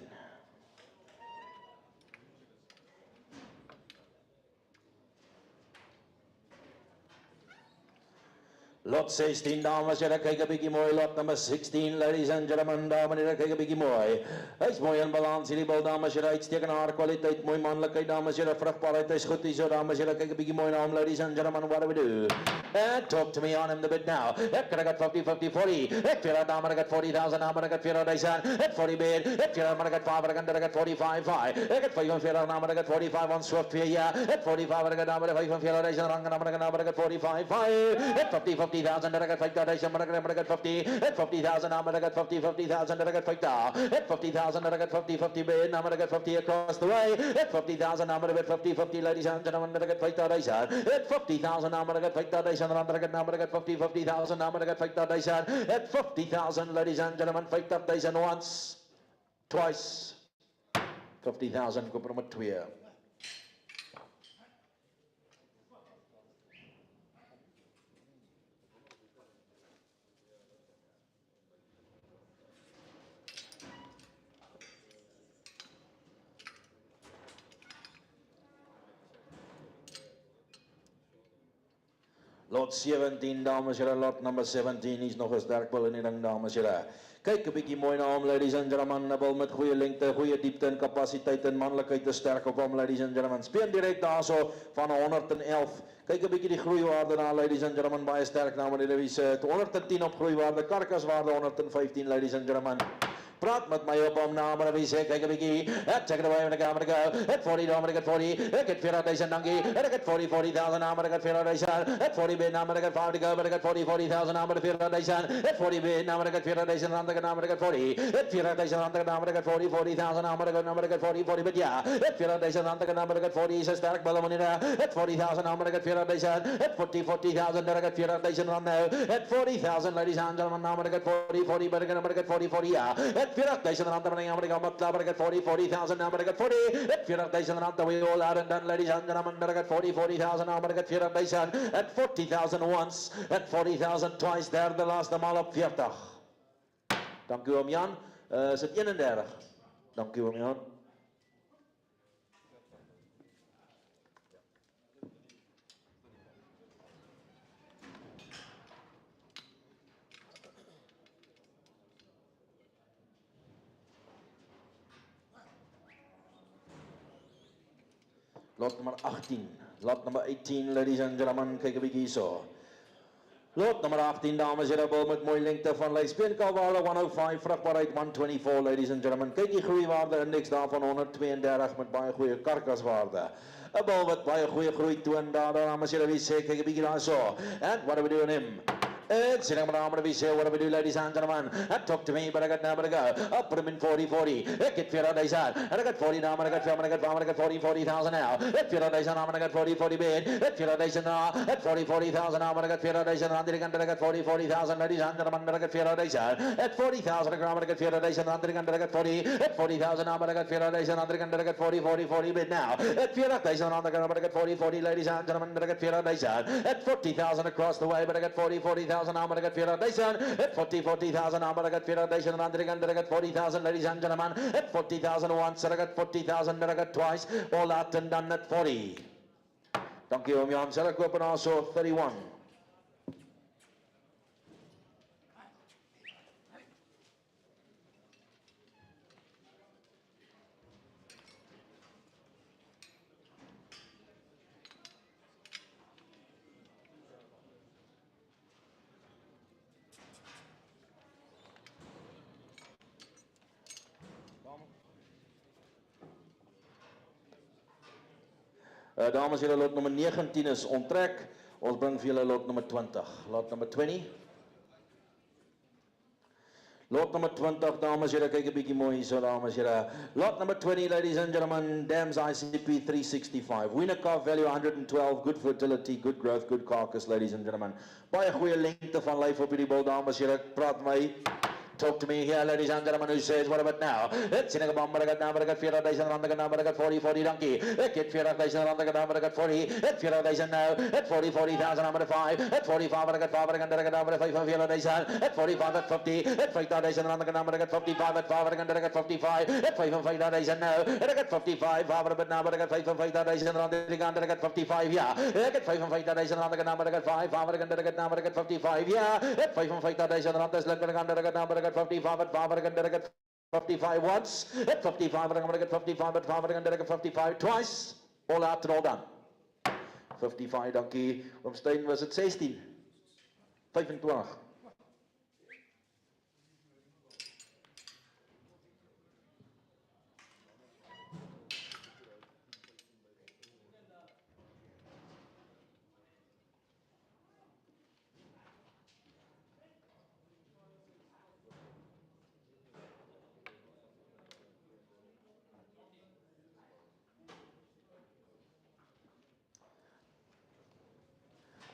Lot 16, dames en heren, kyk 'n bietjie mooi. Lot number 16, ladies and gentlemen, dames en heren, kyk 'n bietjie mooi. Hy's mooi in balans hierdie bil, dames en heren, uitstekende haar kwaliteit, mooi manlikheid, dames en heren, vrugbaarheid is goed hier so, dames en heren, kyk 'n bietjie mooi na hom, ladies and gentlemen, what do we do? And talk to me on him the bit now. Ek got 50, 50, 40. Ek feel dames, I got 40,000, dames, I got 40,000. At 40 bid. Ek feel dames, I got 5, I got 45, 5. Ek het 45, dames, I got 45 on Swift here, yeah. At 45, I got dames, 45,000 rang, dames, I got 45, 5. At 50,000, I got 5,000, I got 50. At 50,000, dames, I got 50,000, I got 50. At 50,000, I got 50 bid, dames, I got 50 across the way. At 50,000, dames, I got 50, ladies and gentlemen, I got 5,000. At 50,000, dames, I got 5,000. Number I got 50,000, number I got 5,000. At 50,000, ladies and gentlemen, 5,000 once, twice, 50,000, koop nommer 2. Lot 17, dames en heren, lot number 17 is nog 'n sterk bil in die ding, dames en heren. Kyk 'n bietjie mooi na hom, ladies and gentlemen, 'n bil met goeie lengte, goeie diepte en kapasiteit en manlikheid is sterk op hom, ladies and gentlemen. Speen direk daarso van 111. Kyk 'n bietjie die groeiwaarde daar, ladies and gentlemen, baie sterk na meneer Louise. 110 op groeiwaarde, karkaswaarde 115, ladies and gentlemen. Praat met my op om na, maar wie sê, kyk 'n bietjie. Check it away, I'm gonna go. At 40, I'm gonna get 40. I get 40,000 dankie. I get 40,000, I'm gonna get 40,000. At 40 bid, I'm gonna get 5 to go, but I got 40,000, I'm gonna get 40,000. At 40 bid, I'm gonna get 40,000, I'm gonna get 40. At 40,000, I'm gonna get 40,000, I'm gonna get 40, but yeah. At 40,000, I'm gonna get 40, is a sterk bal meneer. At 40,000, I'm gonna get 40,000. At 40,000, I got 40,000 on now. At 40,000, ladies and gentlemen, I'm gonna get 40, but I'm gonna get 40, yeah. At 40,000, I'm gonna get 40,000, I'm gonna get 40. At 40,000, we all are and done, ladies and gentlemen, I got 40,000, I'm gonna get 40,000. At 40,000 once, at 40,000 twice, derde laaste maal op 40. Dank u oom Jan. Is het 31? Dank u oom Jan. Lot nummer 18. Lot nummer 18, ladies and gentlemen, kyk 'n bietjie hierso. Lot nummer 18, dames en heren, met mooi lengte van lys. Speenkalwaarde 105, vrugbaarheid 124, ladies and gentlemen. Kyk die groeiwaarde indeks daarvan 132 met baie goeie karkaswaarde. 'n Bal wat baie goeie groei toon daar, dames en heren, wie sê, kyk 'n bietjie daarso. And what do we do on him? Sitting around, what do we say? What do we do, ladies and gentlemen? Talk to me, but I got now, but I go. I'll put him in 40. Get 40,000. And I got 40 now, and I got 40,000 now. At 40,000 now, and I got 40 bid. At 40,000 now, at 40,000 now, and I got 40,000. And I got 40,000, ladies and gentlemen, and I got 40,000. At 40,000 a gram, and I got 40,000. And I got 40. At 40,000 now, and I got 40,000. And I got 40 bid now. At 40,000 now, and I got 40, ladies and gentlemen, and I got 40,000. At 40,000 across the way, but I got 40,000. Now I got 40,000. At 40,000 now I got 40,000. And I got 40,000, ladies and gentlemen. At 40,000 once, and I got 40,000. And I got twice. All out and done at 40. Dank u oom Jan. Sal ek koop en also 31. Dames en heren, lot nummer 19 is onttrek. Ons bring vir julle lot nummer 20. Lot nummer 20. Lot nummer 20, dames en heren, kyk 'n bietjie mooi hierso, dames en heren. Lot nummer 20, ladies and gentlemen, Dams ICP 365. Winner calf value 112, good fertility, good growth, good carcass, ladies and gentlemen. Baie goeie lengte van lyf op hierdie bul, dames en heren. Praat my. Talk to me here, ladies and gentlemen, who says, what about now? It's in a bomb, but I got now, but I got 40,000, and I got 40, donkey. Get 40,000, and I got 40, at 40,000 now, at 40,000, I'm at 5, at 45, I got 5, and I got 5,000, at 45, at 50, at 5,000, and I got 55, at 5, and I got 55, at 5,000 now, and I got 55, but now, but I got 5,000, and I got 55, yeah, I got 5,000, and I got now, but I got 5, and I got now, but I got 55, yeah, at 5,000, and I got now, but I got 55 at 5, and I get 55 once. At 55, and I'm going to get 55 at 5, and I'm going to get 55 twice. All out and all done. 55, dankie. Oom Steyn was het 16. 25.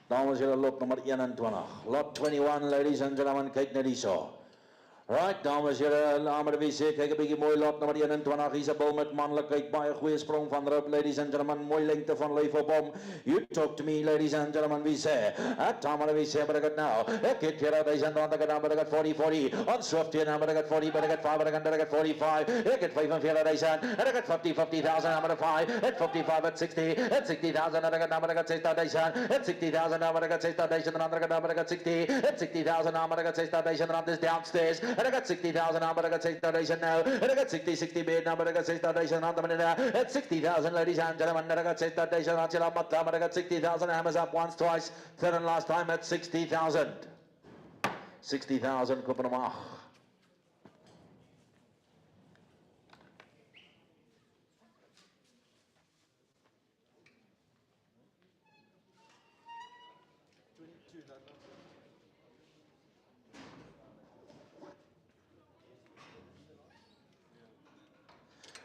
Dames en heren, lot nummer 21. Lot 21, ladies and gentlemen, kyk net hierso. Right, dames en heren, laat maar wie sê, kyk 'n bietjie mooi lot nummer 21, hier's 'n bil met manlikheid, baie goeie sprong van roep, ladies and gentlemen, mooi lengte van lyf op hom. You talk to me, ladies and gentlemen, wie sê, time maar wie sê, but I got now, ek het 40,000, want ek het now, but I got 40, on Swifty, now, but I got 40, but I got 5, but I got 45, ek het 45,000, and I got 50,000, I'm at 5, at 55, at 60,000, and I got now, but I got 60,000, at 60,000, now, but I got 60,000, and I got now, but I got 60, at 60,000, now, but I got 60,000, and I'm this downstairs, and I got 60,000 now, but I got 60,000 now, and I got 60 bid now, but I got 60,000 on the minute now, at 60,000, ladies and gentlemen, and I got 60,000 on Chilla Matta, but I got 60,000, hammers up once, twice, third and last time at 60,000. 60,000, koop hem af.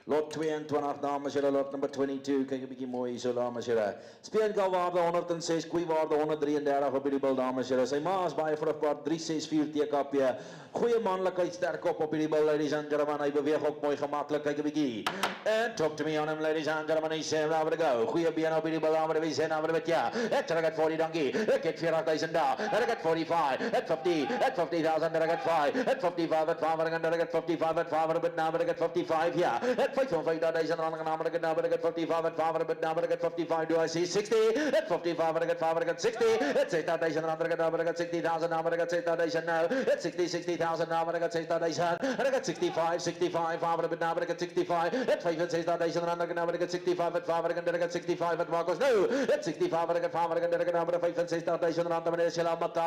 Lot 22, dames en heren, lot nummer 22. Kijk een beetje mooi zo, dames en heren. Speenkalwaarde 106, koeiwaarde 133 op die bil, dames en heren. Sy ma is baie vrugbaar, 364 TKP. Goeie manlikheid, sterk kop op die bil, ladies and gentlemen. Hy beweeg ook mooi gemakkelijk, kijk een beetje. And talk to me on him, ladies and gentlemen. He's saying, over to go. Goeie been op die bil, over to be over to ja. Ek got 40 donkey. Ek het 40,000 daar. Ek got 45, at 50, at 50,000, ek got 5, at 55, at 5, ek got 55, at 5, but now I got 55, yeah. At 55,000, I got 55, at 5, but now I got 55, do I see 60? At 55, I got 5, I got 60, at 60,000, I got 60,000, now I got 60,000 now, at 60,000, now I got 60,000, and I got 65, 5, but now I got 65, at 65,000, now I got 65, at 5, I got 65, at Marcos, no, at 65, I got 5, I got 65,000,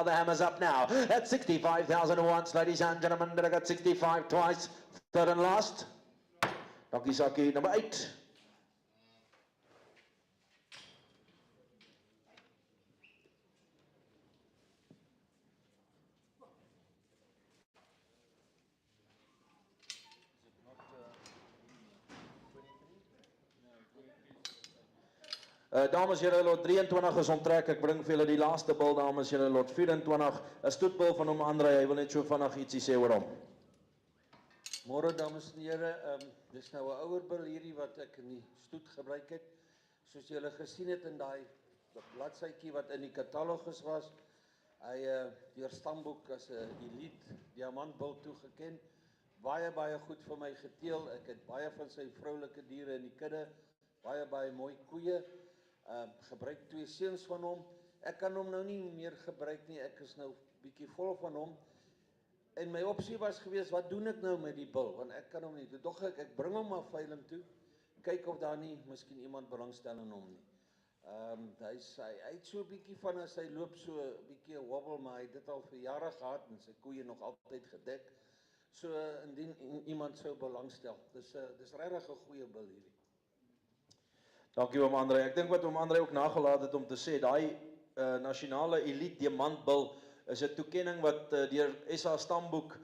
the hammer's up now, at 65,000 once, ladies and gentlemen, I got 65 twice, third and last. Donkey Saki, number 8. Dames en heren, lot 23 is onttrek. Ek bring vir julle die laaste bil, dames en heren, lot 24. 'n stoetbil van hom André, hy wil net so vinnig ietsie sê oor hom. Môre dames en here, dis nou 'n ouer bil hierdie wat ek in die stoet gebruik het. Soos julle gesien het in daai bladsytjie wat in die katalogus was, hy deur stamboek as 'n elite diamantbil toegeken. Baie goed vir my geteel. Ek het baie van sy vroulike diere in die kudde, baie mooi koeie. Gebruik 2 seuns van hom. Ek kan hom nou nie meer gebruik nie. Ek is nou bietjie vol van hom. En my opsie was geweest, wat doen ek nou met die bil? Want ek kan hom nie. Tog ek bring hom maar veiling toe. Kyk of daar nie miskien iemand belangstel in hom nie. Hy het so 'n bietjie van as hy loop so 'n bietjie 'n wobble, maar hy het dit al vir jare gehad en sy koeie nog altyd gedek. So indien iemand sou belangstel. Dis regtig 'n goeie bil hierdie. Dankie oom André. Ek dink wat oom André ook nagelaat het om te sê, daai nasionale elite diamantbil is 'n toekenning wat deur SA stamboek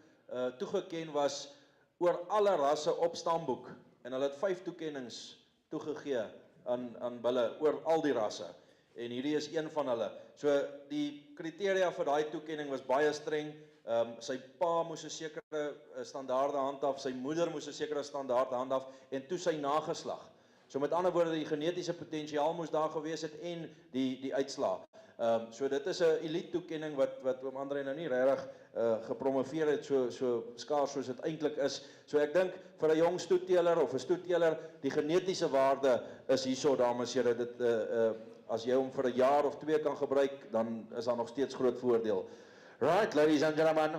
toegeken was oor alle rasse op stamboek. En hulle het 5 toekennings toegegee aan bulle oor al die rasse. En hierdie is een van hulle. So die kriteria vir daai toekenning was baie streng. Sy pa moes 'n sekere standaarde handhaaf, sy moeder moes 'n sekere standaarde handhaaf en toe sy nageslag. So met ander woorde, die genetiese potensiaal moes daar gewees het en die uitslaa. So dit is 'n elite toekenning wat oom André nou nie regtig gepromoveer het so skaars soos dit eintlik is. So ek dink vir 'n jong stoetteler of 'n stoetteler, die genetiese waarde is hierso, dames en here. Dit as jy hom vir 'n jaar of 2 kan gebruik, dan is daar nog steeds groot voordeel. Right, ladies and gentlemen.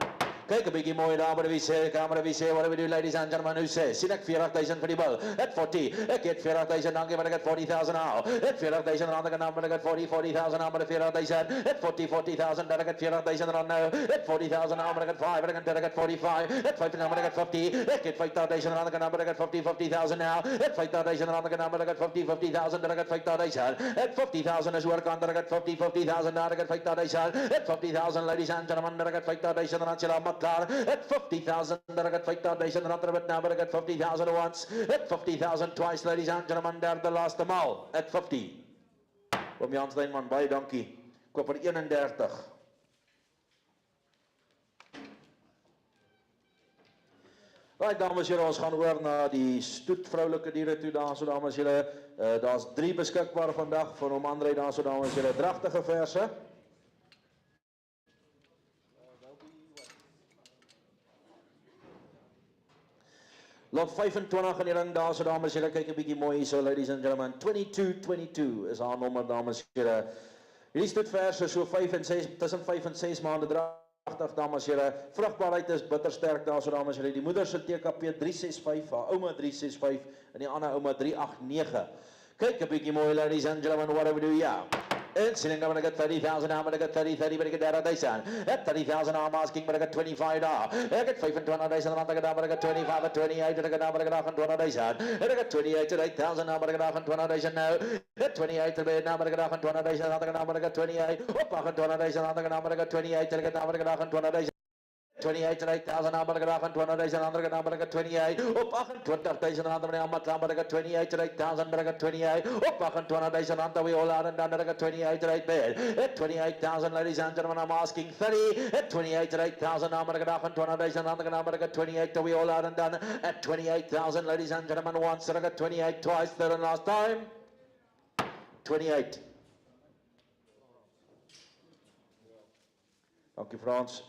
Kyk 'n bietjie mooi daar by die camera, wie sê, what do we do, ladies and gentlemen, who says? Sien ek 40,000 vir die bil, at 40, ek het 40,000, dankie, maar ek het 40,000 nou, at 40,000 rand, ek het nou, maar ek het 40,000 nou, maar ek het 40,000, at 40,000, dan ek het 40,000 rand nou, at 40,000 nou, maar ek het 5, ek het 45, at 50, maar ek het 50, ek het 50,000 rand, ek het nou, maar ek het 50,000 nou, at 50,000 rand, ek het nou, maar ek het 50,000, dan ek het 50,000, at 50,000 is oorkant, ek het 50,000, daar ek het 50,000, at 50,000, ladies and gentlemen, ek het 50,000 rand, jy laat klaar, at 50,000, then I got 5,000 rand, but now I got 50,000 once, at 50,000 twice, ladies and gentlemen, there the last them all, at 50. Oom Jan Steinman, baie dankie. Koop vir 31. Right, dames en here, ons gaan oor na die stoet vroulike diere toe, daarso dames en here. Daar's 3 beskikbaar vandag van oom André, daarso dames en here, dragtige verse. Lot 25 in die ring, daar so dames, julle kyk 'n bietjie mooi hier so, ladies and gentlemen. 22 is haar nommer, dames en here. Hierdie stoetverse so 5 en 6, tussen 5 en 6 maande dragtig, dames en here. Vrugbaarheid is bitter sterk, daar so dames en here. Die moeder se TKP 365, haar ouma 365 en die ander ouma 389. Kyk 'n bietjie mooi, ladies and gentlemen, what do we do? Yeah. And sitting up, I got 30,000 now, but I got 30, but I got 30,000. At 30,000, I'm asking, but I got 25 now. I got 25,000, but I got 25, at 28, but I got 120,000. And I got 28 at 8,000 now, but I got 120,000 now. At 28 now, but I got 120,000, but I got 28. Up, 120,000, but I got 28, but I got 120,000. 28 to 8,000 number gedrag 20,000 ander number 28 op 28,000 ander number 28 to 8,000 number 28 op 28,000 ander we all are and under 28 to 8 bid at 28,000 ladies and gentlemen I'm asking 30 at 28 to 8,000 number gedrag 20,000 ander number 28 to we all are and done at 28,000 ladies and gentlemen once 28 twice third and last time 28 Dankie Frans.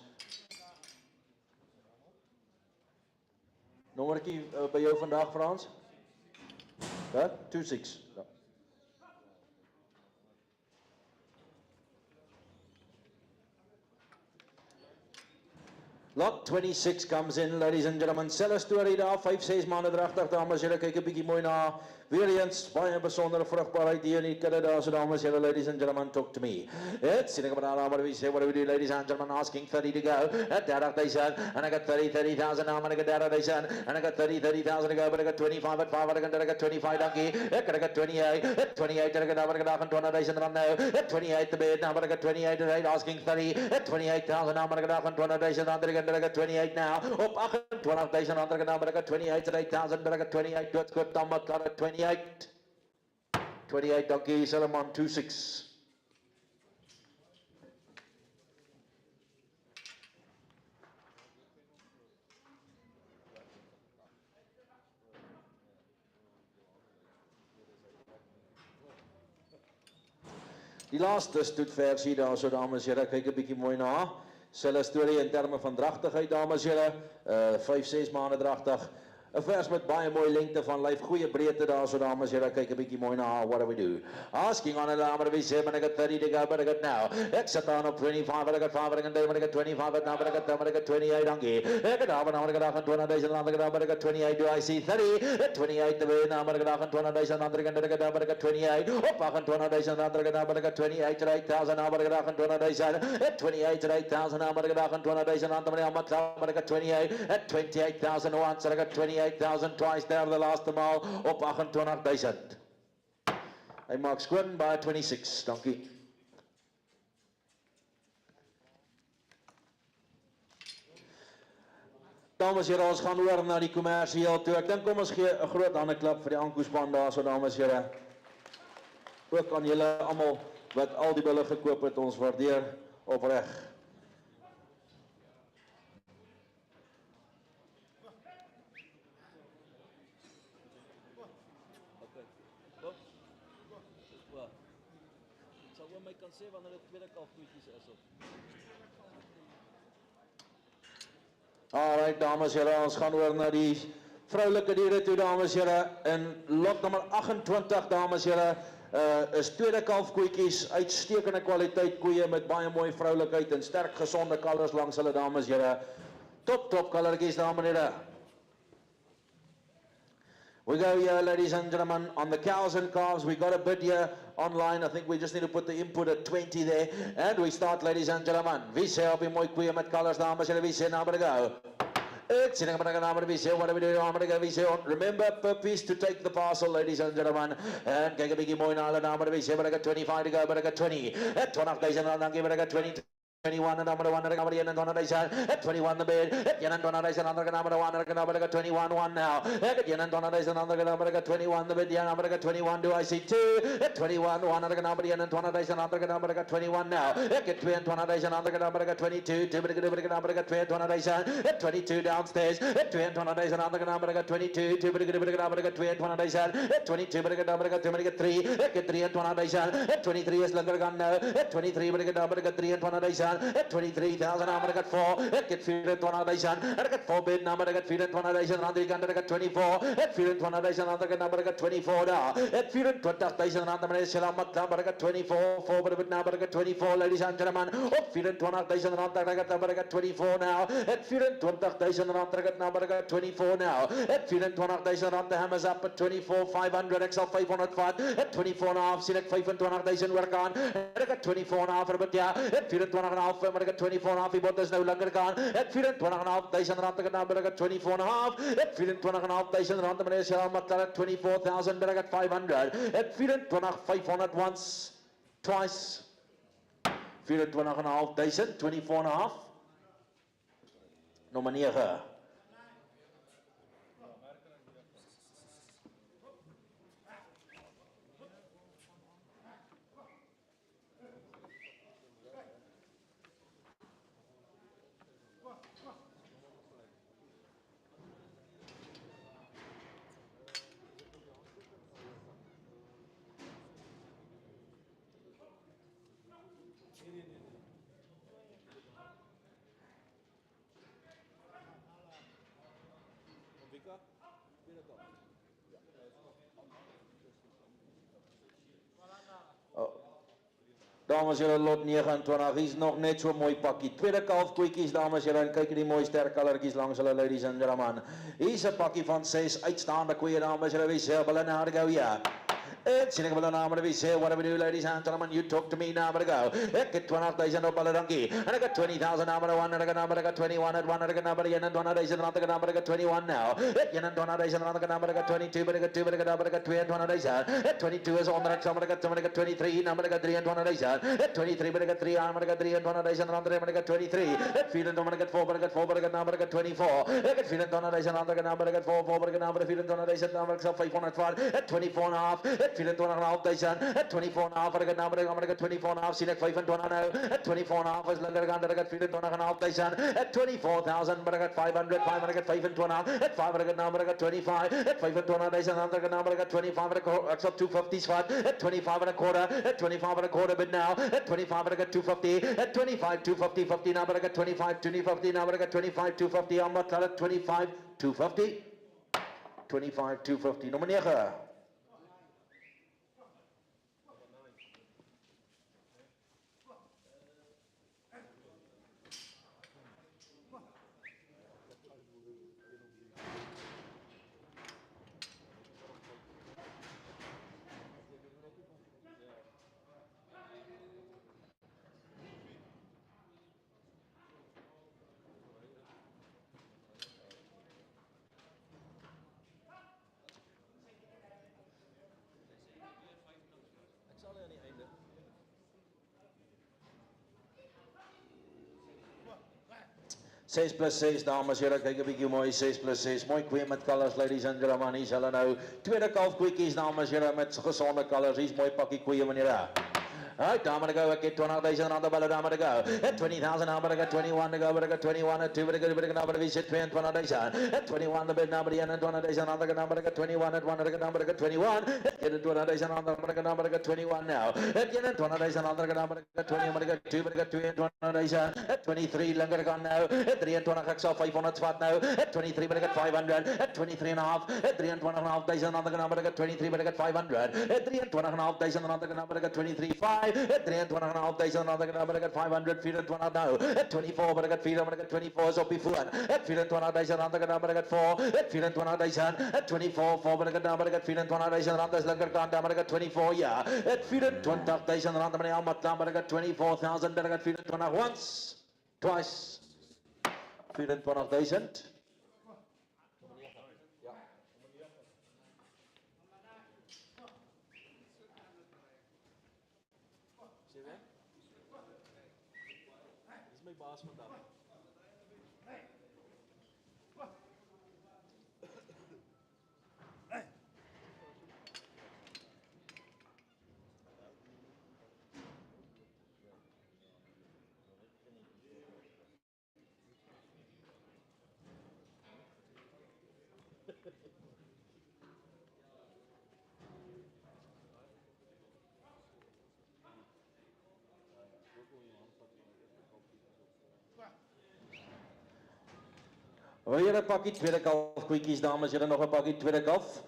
Nommertjie by jou vandag Frans? Ja, 26. Ja. Lot 26 comes in, ladies and gentlemen. Selle story daar, 5-6 maande dragtig, dames en here, kyk 'n bietjie mooi na. Weer eens, baie besondere vrugbaarheid hier in die kudde daar, so dames en here, ladies and gentlemen, talk to me. Sien ek maar daar, maar we say, what do we do, ladies and gentlemen, asking 30 to go. At 30,000, and I got 30,000 now, and I got 30,000, and I got 30,000 to go, but I got 25 at 5, and I got 25 donkey, I got 28, at 28, and I got 20,000 run now, at 28 the bid, now, but I got 28 to 8, asking 30, at 28,000 now, but I got 20,000, and I got 28 now, op 28,000 ander gedaan, maar ek het 28 at 8,000, maar ek het 28, doodskoot, dan maar klaar, 28, 28, dankie, Solomon, 26. Die laaste stoetversie daar, so dames en here, kyk 'n bietjie mooi na. Selle storie in terme van dragtigheid, dames en here, 5-6 maande dragtig. 'n vers met baie mooi lengte van lyf, goeie breedte daar, so dames en here, kyk 'n bietjie mooi na. What do we do? Asking on a number we say, but I got 30 to go, but I got now. Ek sit aan op 25, but I got 5, but I got 25, but now, but I got 28, dankie. Ek het daar, maar ek het 20,000, but I got 28, do I see 30? 28 te wees, maar ek het 20,000, but I got 28, op 28,000, but I got 28 to 8,000, but I got 20,000, at 28 to 8,000, but I got 20,000, but I got 28, at 28,000 once, I got 28,000 twice there the last maal op 28,000. Hy maak skoon by 26, dankie. Dames en here, ons gaan oor na die kommersieel toe. Ek dink kom ons gee 'n groot hande klap vir die Anko span daar, so dames en here. Ook aan julle almal wat al die bulle gekoop het, ons waardeer opreg. Sê wanneer dit tweede kalfkoetjies is op. Alright, dames en here, ons gaan oor na die vroulike diere toe, dames en here. In lot nommer 28, dames en here, is tweede kalfkoetjies, uitstekende kwaliteit koeie met baie mooi vroulikheid en sterk gesonde kalvers langs hulle, dames en here. Top kallertjies, dames en here. We go here, ladies and gentlemen, on the cows and calves. We got a bid here online. I think we just need to put the input at 20 there. And we start, ladies and gentlemen. Wie sê op die mooi koeie met kalvers, dames en wie sê nou maar go. Ek sê nou maar wie sê, what do we do, wie sê, remember puppies to take the parcel, ladies and gentlemen. And kyk 'n bietjie mooi na hulle, dames en wie sê, but I got 25 to go, but I got 20. At 20,000 dan gee, but I got 20. 21 and number 1 and number 21 at 21 the bid at 21 number 21 now at 21 number 21 the bid number 21 do I see 2 at 21 1 and number 21 number 21 now at 21 number 22 number 22 at 22 downstairs at 21 number 22 number 22 at 22 number 3 at 3 at 23 is longer gone now at 23 number 3 and 21 at 23,000, I got 4, at get 4,000, I got 4 bid number, I got 4,000, I got 24, at 4,000, I got 24 now, at 4,000, I got 24, 4 bid number, I got 24, ladies and gentlemen, at 4,000, I got 24 now, at 4,000, I got number, I got 24 now, at 4,000, the hammers up at 24, 500, XL 505, at 24 and a half, select 25,000 work on, I got 24 and a half, but yeah, at 24 and a half, I got 24 and a half, he bought this no longer gone, at 24,500 rand, I got 24 and a half, at 24,500 rand, I got 24,000, but I got 500, at 24,500 once, twice, 24,500, 24 and a half, Nommer 9. Dames en heren, lot 29 is nog net so mooi pakkie. Tweede kalfkoetjies, dames en heren, kyk hierdie mooi sterk kalertjies langs hulle, ladies and gentlemen. Hier's 'n pakkie van 6 uitstaande koeie, dames en heren, wie sê hulle nou to go, yeah. Sien ek hulle nou maar wie sê, what do we do, ladies and gentlemen, you talk to me now, but go. Ek het 20,000 op hulle dankie. En ek het 20,000 number 1, en ek het number 21, at 1, en ek het number 21,000, en ek het number 21 now. 21,000, en ek het number 22, but ek het 2, but ek het number 22,000. 22 is onder ek saam, ek het 23, number 23,000. 23, but ek het 3, number 23,000, en ander, but ek het 23. 24, but ek het 4, but ek het 4, but ek het number 24. Ek het 24,000, ander, number ek het 4, but ek het number 24,000, number ek sal 505. 24,5, 24,500, 24,5, ek het number 24,5, sien ek 25 nou. 24,5 is linkerkant, ek het 24,500. 24,000, but ek het 500, 500, ek het 25. 5, ek het number, ek het 25. 25,000, ander, ek het number, ek het 25, ek sal 250's vat. 25 and a quarter, 25 and a quarter, but now, 25, ek het 250. 25, 250, 50, number, ek het 25, 250, number, ek het 25, 250, I'm not 25, 250. 25, 250, nommer 9. Six plus 6, dames en heren, kyk 'n bietjie mooi, 6 plus 6, mooi koeie met colours, ladies and gentlemen, hier's hulle nou, tweede kalfkoetjies, dames en heren, met gesonde colours, hier's mooi pakkie koeie, meneer. Alright, I'm gonna go, I get 20,000 on the ballot, I'm gonna go. At 20,000, I'm gonna go 21 to go, but I got 21 at 2, but I got a number of visit 20,000. At 21, the bid number, and 20,000 on the number, I got 21 at 1, I got number, I got 21. At 20,000 on the number, I got 21 now. At 20,000 on the number, I got 20, but I got 2, but I got 2 and 20,000. At 23, longer gone now. At 3 and 20, I saw 500 spot now. At 23, but I got 500. At 23 and a half. At 3 and 20,500 on the number, I got 23, but I got 500. At 3 and 20,500 on the number, I got 23, 5. At 3 and 20,500 on the number, I got 500 feet and 20 now. At 24, but I got feet, I got 24 is up before. At feet and 20,000 on the number, I got 4. At feet and 20,000. At 24, 4, but I got number, I got feet and 20,000 on the longer count, number, I got 24, yeah. At feet and 20,000 on the number, I got 24,000, but I got feet and 20 once, twice. Feet and 20,000. Weer 'n pakkie tweede kalf koetjies, dames en heren, nog 'n pakkie tweede kalf.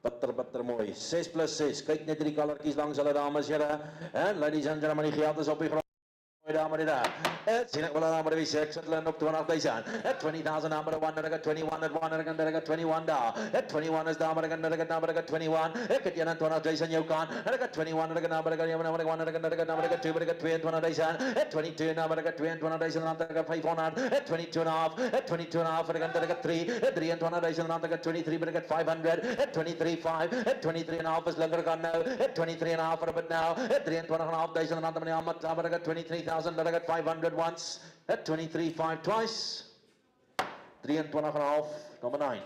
Bitter mooi. 6 plus 6. Kyk net hierdie kalertjies langs hulle, dames en heren. En ladies and gentlemen, die geld is op die grond. Mooi dames en heren. Sien ek wel aan nummer 6, het hulle op 20,000. At 20,000 number 1, and I got 21 at 1, and I got 21 daar. At 21 is daar, maar ek het 21. Ek het 21,000 jou kant. En ek het 21, en ek het number 1, and I got number 2, but I got 22,000. At 22 now, but I got 22,000, and I got 500. At 22 and a half, at 22 and a half, and I got 3. At 23,000, and I got 23, but I got 500. At 23,5, at 23 and a half is longer gone now. At 23 and a half for a bit now. At 23,500, and I got 23,000, but I got 500 once. At 23,5 twice. 23,5, number 9.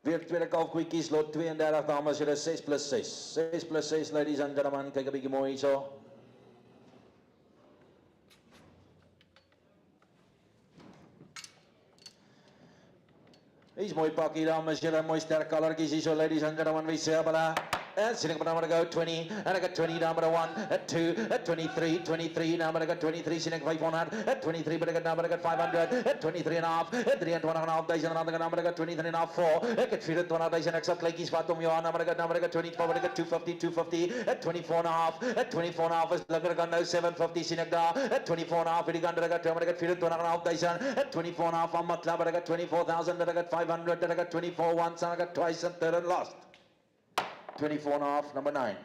Weer tweede kalf kwikkies, lot 32 dames, hier is 6 plus 6. 6 plus 6, ladies and gentlemen, kyk 'n bietjie mooi hierso. Hier's mooi pakkie dames, julle mooi sterk kalertjies hierso, ladies and gentlemen, we say abala. And sitting up, I'm gonna go 20, and I got 20 down, but a 1, at 2, at 23, 23, now, but I got 23, sitting 500, at 23, but I got now, but I got 500, at 23 and a half, at 3 and 1.5 days, and another number, I got 23 and a half, 4, I got 4 and 1 days, and extra like he's fat on me on, number, I got 24, but I got 250, 250, at 24 and a half, at 24 and a half, is looking at no 750, sitting down, at 24 and a half, I got 2, I got 4 and 1.5 days, at 24 and a half, I'm a club, but I got 24,000, that I got 500, that I got 24 once, and I got twice, and third and last. 24 and a half, number 9.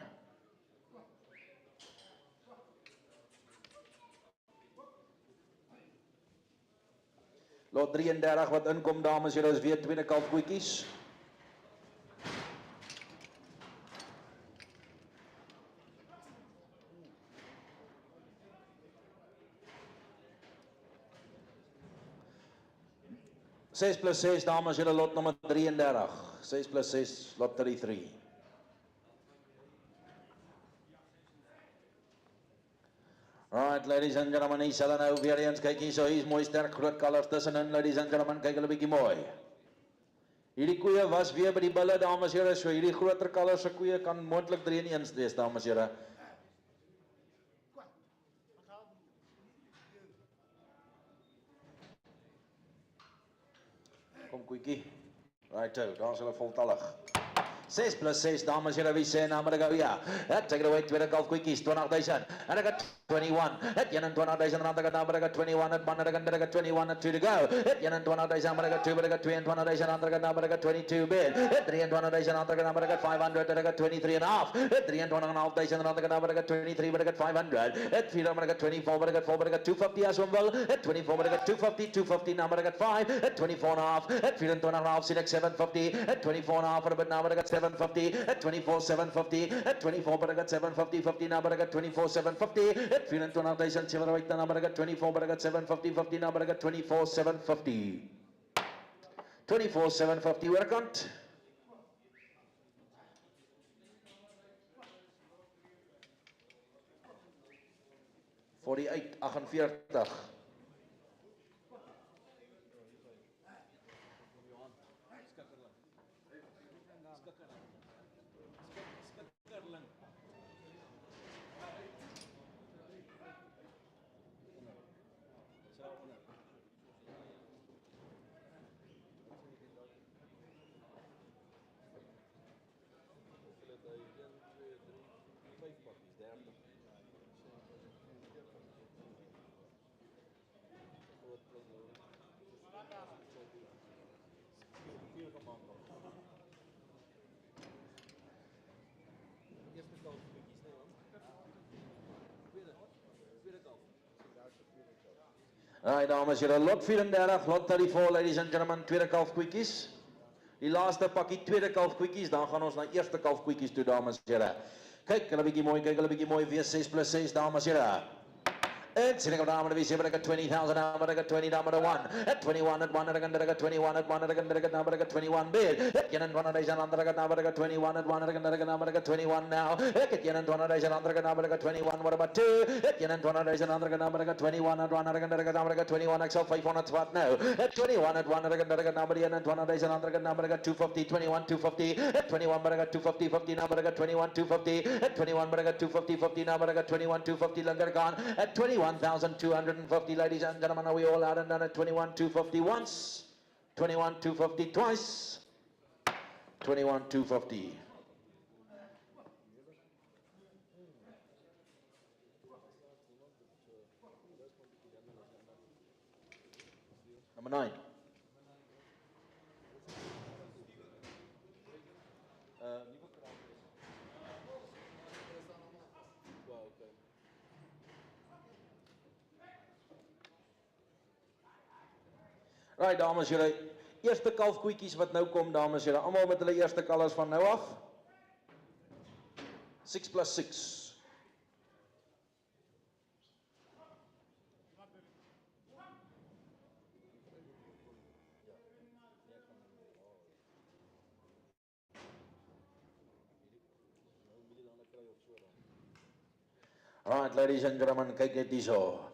Lot 33 wat inkom dames, julle is weer tweede kalf koetjies. Six plus 6 dames, julle lot nummer 33. 6 plus 6, lot 33. Right, ladies and gentlemen, hier sal nou weer eens kyk hier, so hier's mooi sterk groot kalvers tussenin, ladies and gentlemen, kyk hulle bietjie mooi. Hierdie koeie was weer by die bulle, dames en here, so hierdie groter kalvers se koeie kan moontlik 3 in 1 wees, dames en here. Kom koetjie. Right, daar's hulle voltallig. 6 plus 6, dames en here, wie sê nou maar go, ja. Take it away, tweede kalf koetjies, 20,000. And I got 21, at 21,000, and I got number, I got 21, at 1, I got 21, and 2 to go. At 21,000, but I got 2, but I got 22,000, and I got number, I got 22 bid. At 23,000, and I got number, I got 500, and I got 23 and a half. At 23,500, and I got number, I got 23, but I got 500. At 3, I got 24, but I got 4, but I got 250 as well. At 24, but I got 250, 250, number, I got 5. At 24 and a half, at 3,500, select 750. At 24 and a half, but now I got 750. At 24, 750. At 24, but I got 750, 50, now but I got 24, 750. At 3,000, right now, but I got 24, but I got 750, 50, now but I got 24, 750. 24, 750, where I can't. $48, 48. Right, dames en here, lot 34, lot 34, ladies and gentlemen, tweede kalf koetjies. Die laaste pakkie tweede kalf koetjies, dan gaan ons na eerste kalf koetjies toe, dames en here. Kyk hulle bietjie mooi, weer 6 plus 6, dames en here. And sitting up down to be but I got 20,000 now, but I got 20 down to 1. At 21 at 1, I got 21 at 1, I got now, but I got 21 bid. At yen and 1 days and under, I got now, but I got 21 at 1, I got now, but I got 21 now. At yen and 1 days and under, I got now, but I got 21. What about 2? At yen and 1 days and under, I got now, but I got 21 at 1, I got now, but I got 21. XL 500 spot now. At 21 at 1, I got now, but yen and 1 days and under, I got now, but I got 250, 21, 250. At 21, but I got 250, 50 now, but I got 21, 250. At 21, but I got 250, 50 now, but I got 21, 250. Longer gone. At 21,250, ladies and gentlemen, are we all out and done at 21,250 once, 21,250 twice, 21,250. 9. Right, dames en heren. Eerste kalfkoetjies wat nou kom, dames en heren. Allemaal met hulle eerste kalvers van nou af. 6 plus 6. Right, ladies and gentlemen, kyk net hier so.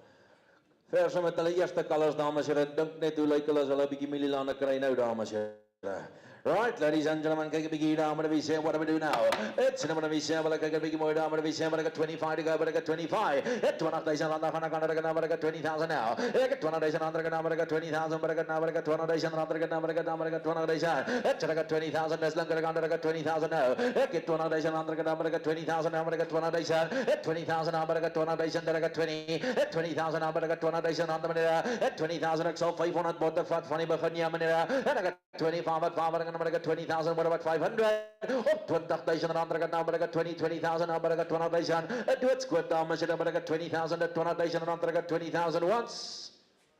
Verse met hulle eerste kalvers, dames en heren. Dink net hoe lyk hulle as hulle 'n bietjie mielielande kry nou, dames en heren. Right, ladies and gentlemen, kyk 'n bietjie daar, maar wie sê, what do we do now? It's nummer wie sê, wel kyk 'n bietjie mooi daar, maar wie sê, maar ek het 25 to go, but ek het 25. 20,000 rand gaan ek nou, maar ek het 20,000 now. Ek het 20,000 rand gaan, maar ek het 20,000, maar ek het nou, maar ek het 20,000 rand gaan, maar ek het nou, maar ek het 20,000. Ek het 20,000, dis lank gaan, ek het 20,000 now. Ek het 20,000 rand gaan, maar ek het 20,000 now, maar ek het 20,000. 20,000 now, maar ek het 20,000, ek het 20. 20,000 now, maar ek het 20,000 rand, meneer. 20,000 ek sal 500 botte vat van die begin, ja meneer. En ek het 25 wat van maar ek het 20,000 maar wat 500 op 20,000 rand ek het nou maar ek het 20,000 nou maar ek het 20,000 'n doodskoot dames en maar ek het 20,000 en 20,000 rand ek het 20,000 once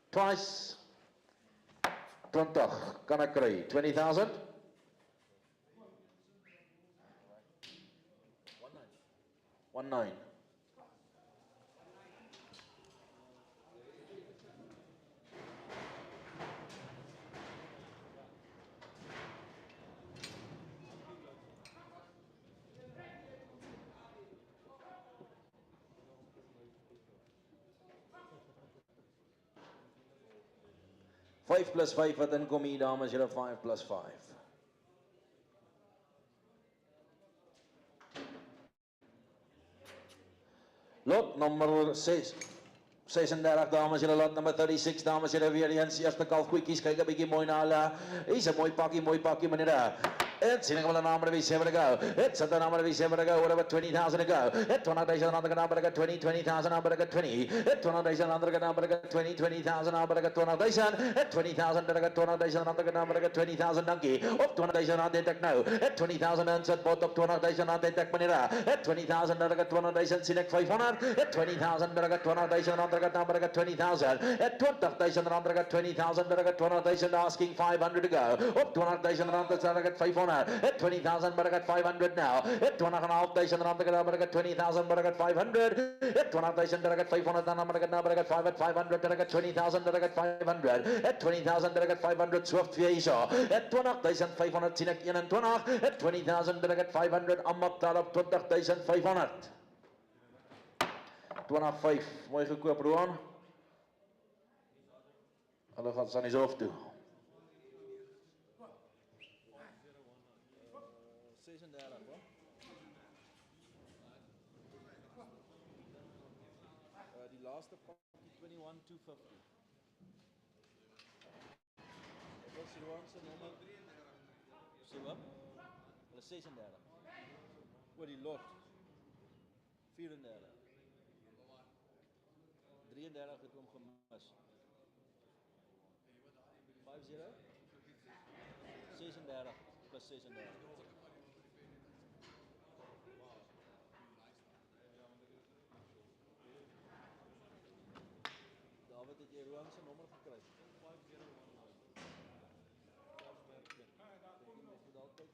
twice 20 kan ek kry 20,000 19 5 plus 5 wat inkom hier dames, julle 5 plus 5. Lot nummer 6. 36 dames, julle lot nummer 36 dames, julle weer eens eerste kalfkoetjies, kyk 'n bietjie mooi na hulle. Hier's 'n mooi pakkie meneer. It's in a number of 7 to go. It's at the number of 7 to go. Whatever 20,000 to go. At 20,000 on the number of 20,000 number of 20. At 20,000 on the number of 20,000 number of 20,000. At 20,000 on the 20,000 on the number of 20,000 donkey. Of 20,000 on the deck now. At 20,000 and set both of 20,000 on the deck manera. At 20,000 on the 20,000 select 500. At 20,000 on the 20,000 on the number of 20,000. At 20,000 on the 20,000 on the 20,000 asking 500 to go. Of 20,000 on the 500. At 20,000 but I got 500 now. At 2,500 rand but I got 20,000 but I got 500. At 20,000 but I got 500 and I got 5 at 500 but I got 20,000 but I got 500. At 20,000 but I got 500 swift weer so. At 20,500 sien ek 21. At 20,000 but I got 500 amak daar op 20,500. 25 mooi gekoop Roan. Hulle gaan Sunny's off toe. 36 hoor. Die laaste pakkie 21,250. Wat is Roan se nommer? Sê wat? Hulle 36. Oor die lot. 34. 33 het hom gemis. 50? 36 plus 36. David, het jy Roan se nommer gekry? 5019. Ek moet altyd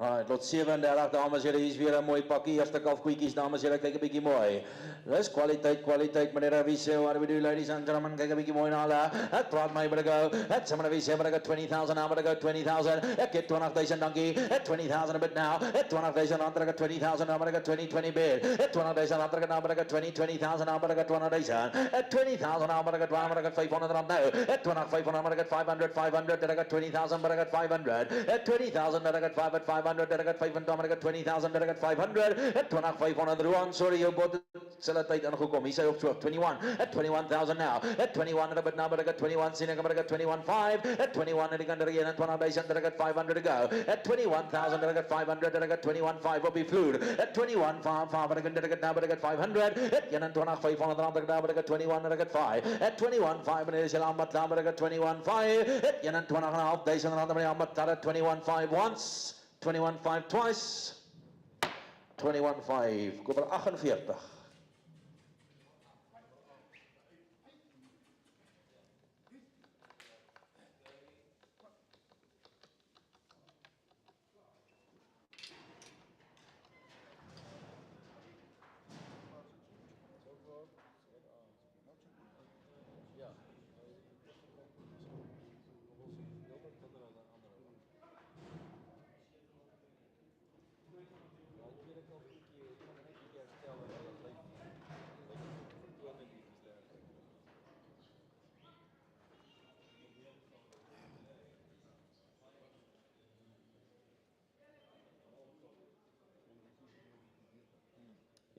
Right, lot 37 dames en here, hier's weer 'n mooi pakkie eerste kalfkoetjies dames en here, kyk 'n bietjie mooi. Dis kwaliteit meneer, wie sê what do we do ladies and gentlemen, kyk 'n bietjie mooi na hulle. Ek praat my but go. Ek sê maar wie sê maar ek 20,000 now, but I got 20,000. Ek het 20,000 dankie. Ek 20,000 a bit now. Ek 20,000 ander ek 20,000 now, but I got 20 bid. Ek 20,000 ander now, but I got 20,000 now, but I got 20,000. Ek 20,000 now, but I got 500 rand now. Ek 2500 but I got 500 that I got 20,000 but I got 500. At 20,000 that I got 500 that I got 500 I got 20,000 that I got 500. At 2500 Roan, sorry you bought selfe tyd ingekom. Hier sy op so 21 at 21,000 now. At 21 a bit now, but I got 21 sien ek maar ek got 21,5 at 21 en ek kan er 21,000 and I got 500 to go. At 21,000 and I got 500 and I got 21,5 op die vloer. At 21,5 and I got now but I got 500 at 21,500 and I got now but I got 21 and I got 5 at 21,5 and is al mat but I got 21,5 at 21,500 and I mat at 21,5 once 21,5 twice 21,5 koop er 48.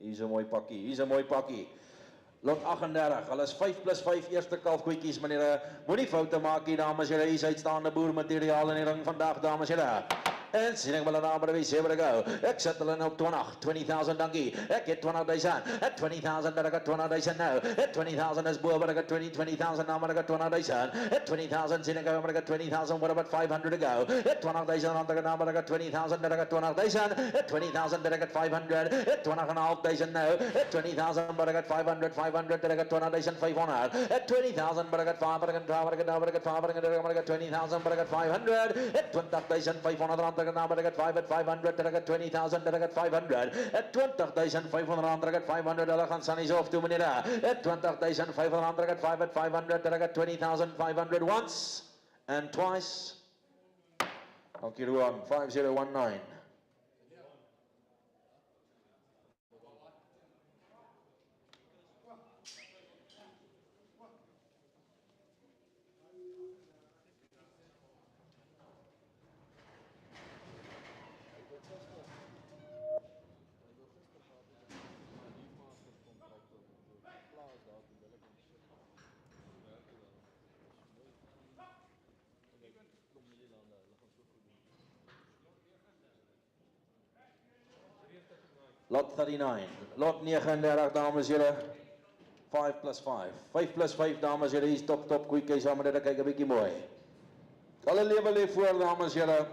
Hier's 'n mooi pakkie. Lot 38. Hulle is 5 plus 5 eerste kalfkoetjies, meneer. Moenie foute maak hier, dames en here. Hier's uitstaande boermateriaal in die ring vandag, dames en here. En sien ek wel daar by die sewe go. Ek sit hulle nou op 20,000 dankie. Ek het 20,000. At 20,000 dat ek het 20,000 nou. At 20,000 is bo, but I got 20,000 now, but I got 20,000. At 20,000 sien ek maar ek het 20,000, what about 500 to go? At 20,000 dan ek nou, but I got 20,000 dat ek het 20,000. At 20,000 dat ek het 500. At 20,500 nou. At 20,000 but I got 500 that I got 20,500. At 20,000 but I got 500 but I got 500 but I got 20,000 but I got 500. At 20,500 now, but I got 500 that I got 20,000 that I got 500. At 20,500 I got 500 hulle gaan sannies off toe meneer. At 20,500 I got 500 that I got 20,500 once and twice. Dankie Roan 5019. Lot 39, lot 39 dames en here, 5 plus 5, 5 plus 5 dames en here, hier is top koekie, saam met dit kyk 'n bietjie mooi. Alle lewe lê voor dames en here.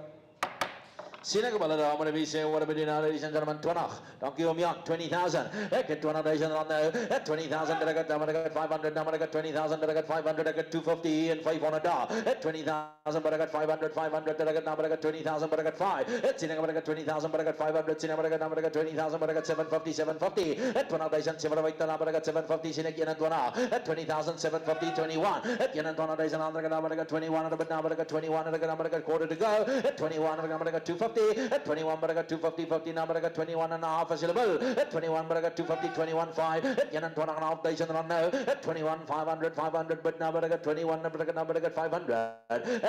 Sien ek hulle daar maar wie sê oor by die nou ladies and gentlemen 20. Dankie oom Jan 20,000. Ek het 20,000 rand nou. At 20,000 dat ek het nou maar ek het 500 nou maar ek het 20,000 dat ek het 500 ek het 250 en 500 daar. At 20,000 but I got 500 dat ek het nou maar ek het 20,000 but I got 5. At sien ek maar ek het 20,000 but I got 500 sien ek maar ek het nou maar ek het 20,000 but I got 750. At 20,000 7 wyk nou maar ek het 750 sien ek 21. At 20,000 750 21. At 21,000 ander nou maar ek het 21 but now but I got 21 and I got nou maar ek het quarter to go. At 21 nou maar ek het 250. At 21 but I got 250 50 now but I got 21 and a half available. At 21 but I got 250 21,5. At 21,500 rand now. At 21 500 but now but I got 21 but I got now but I got 500.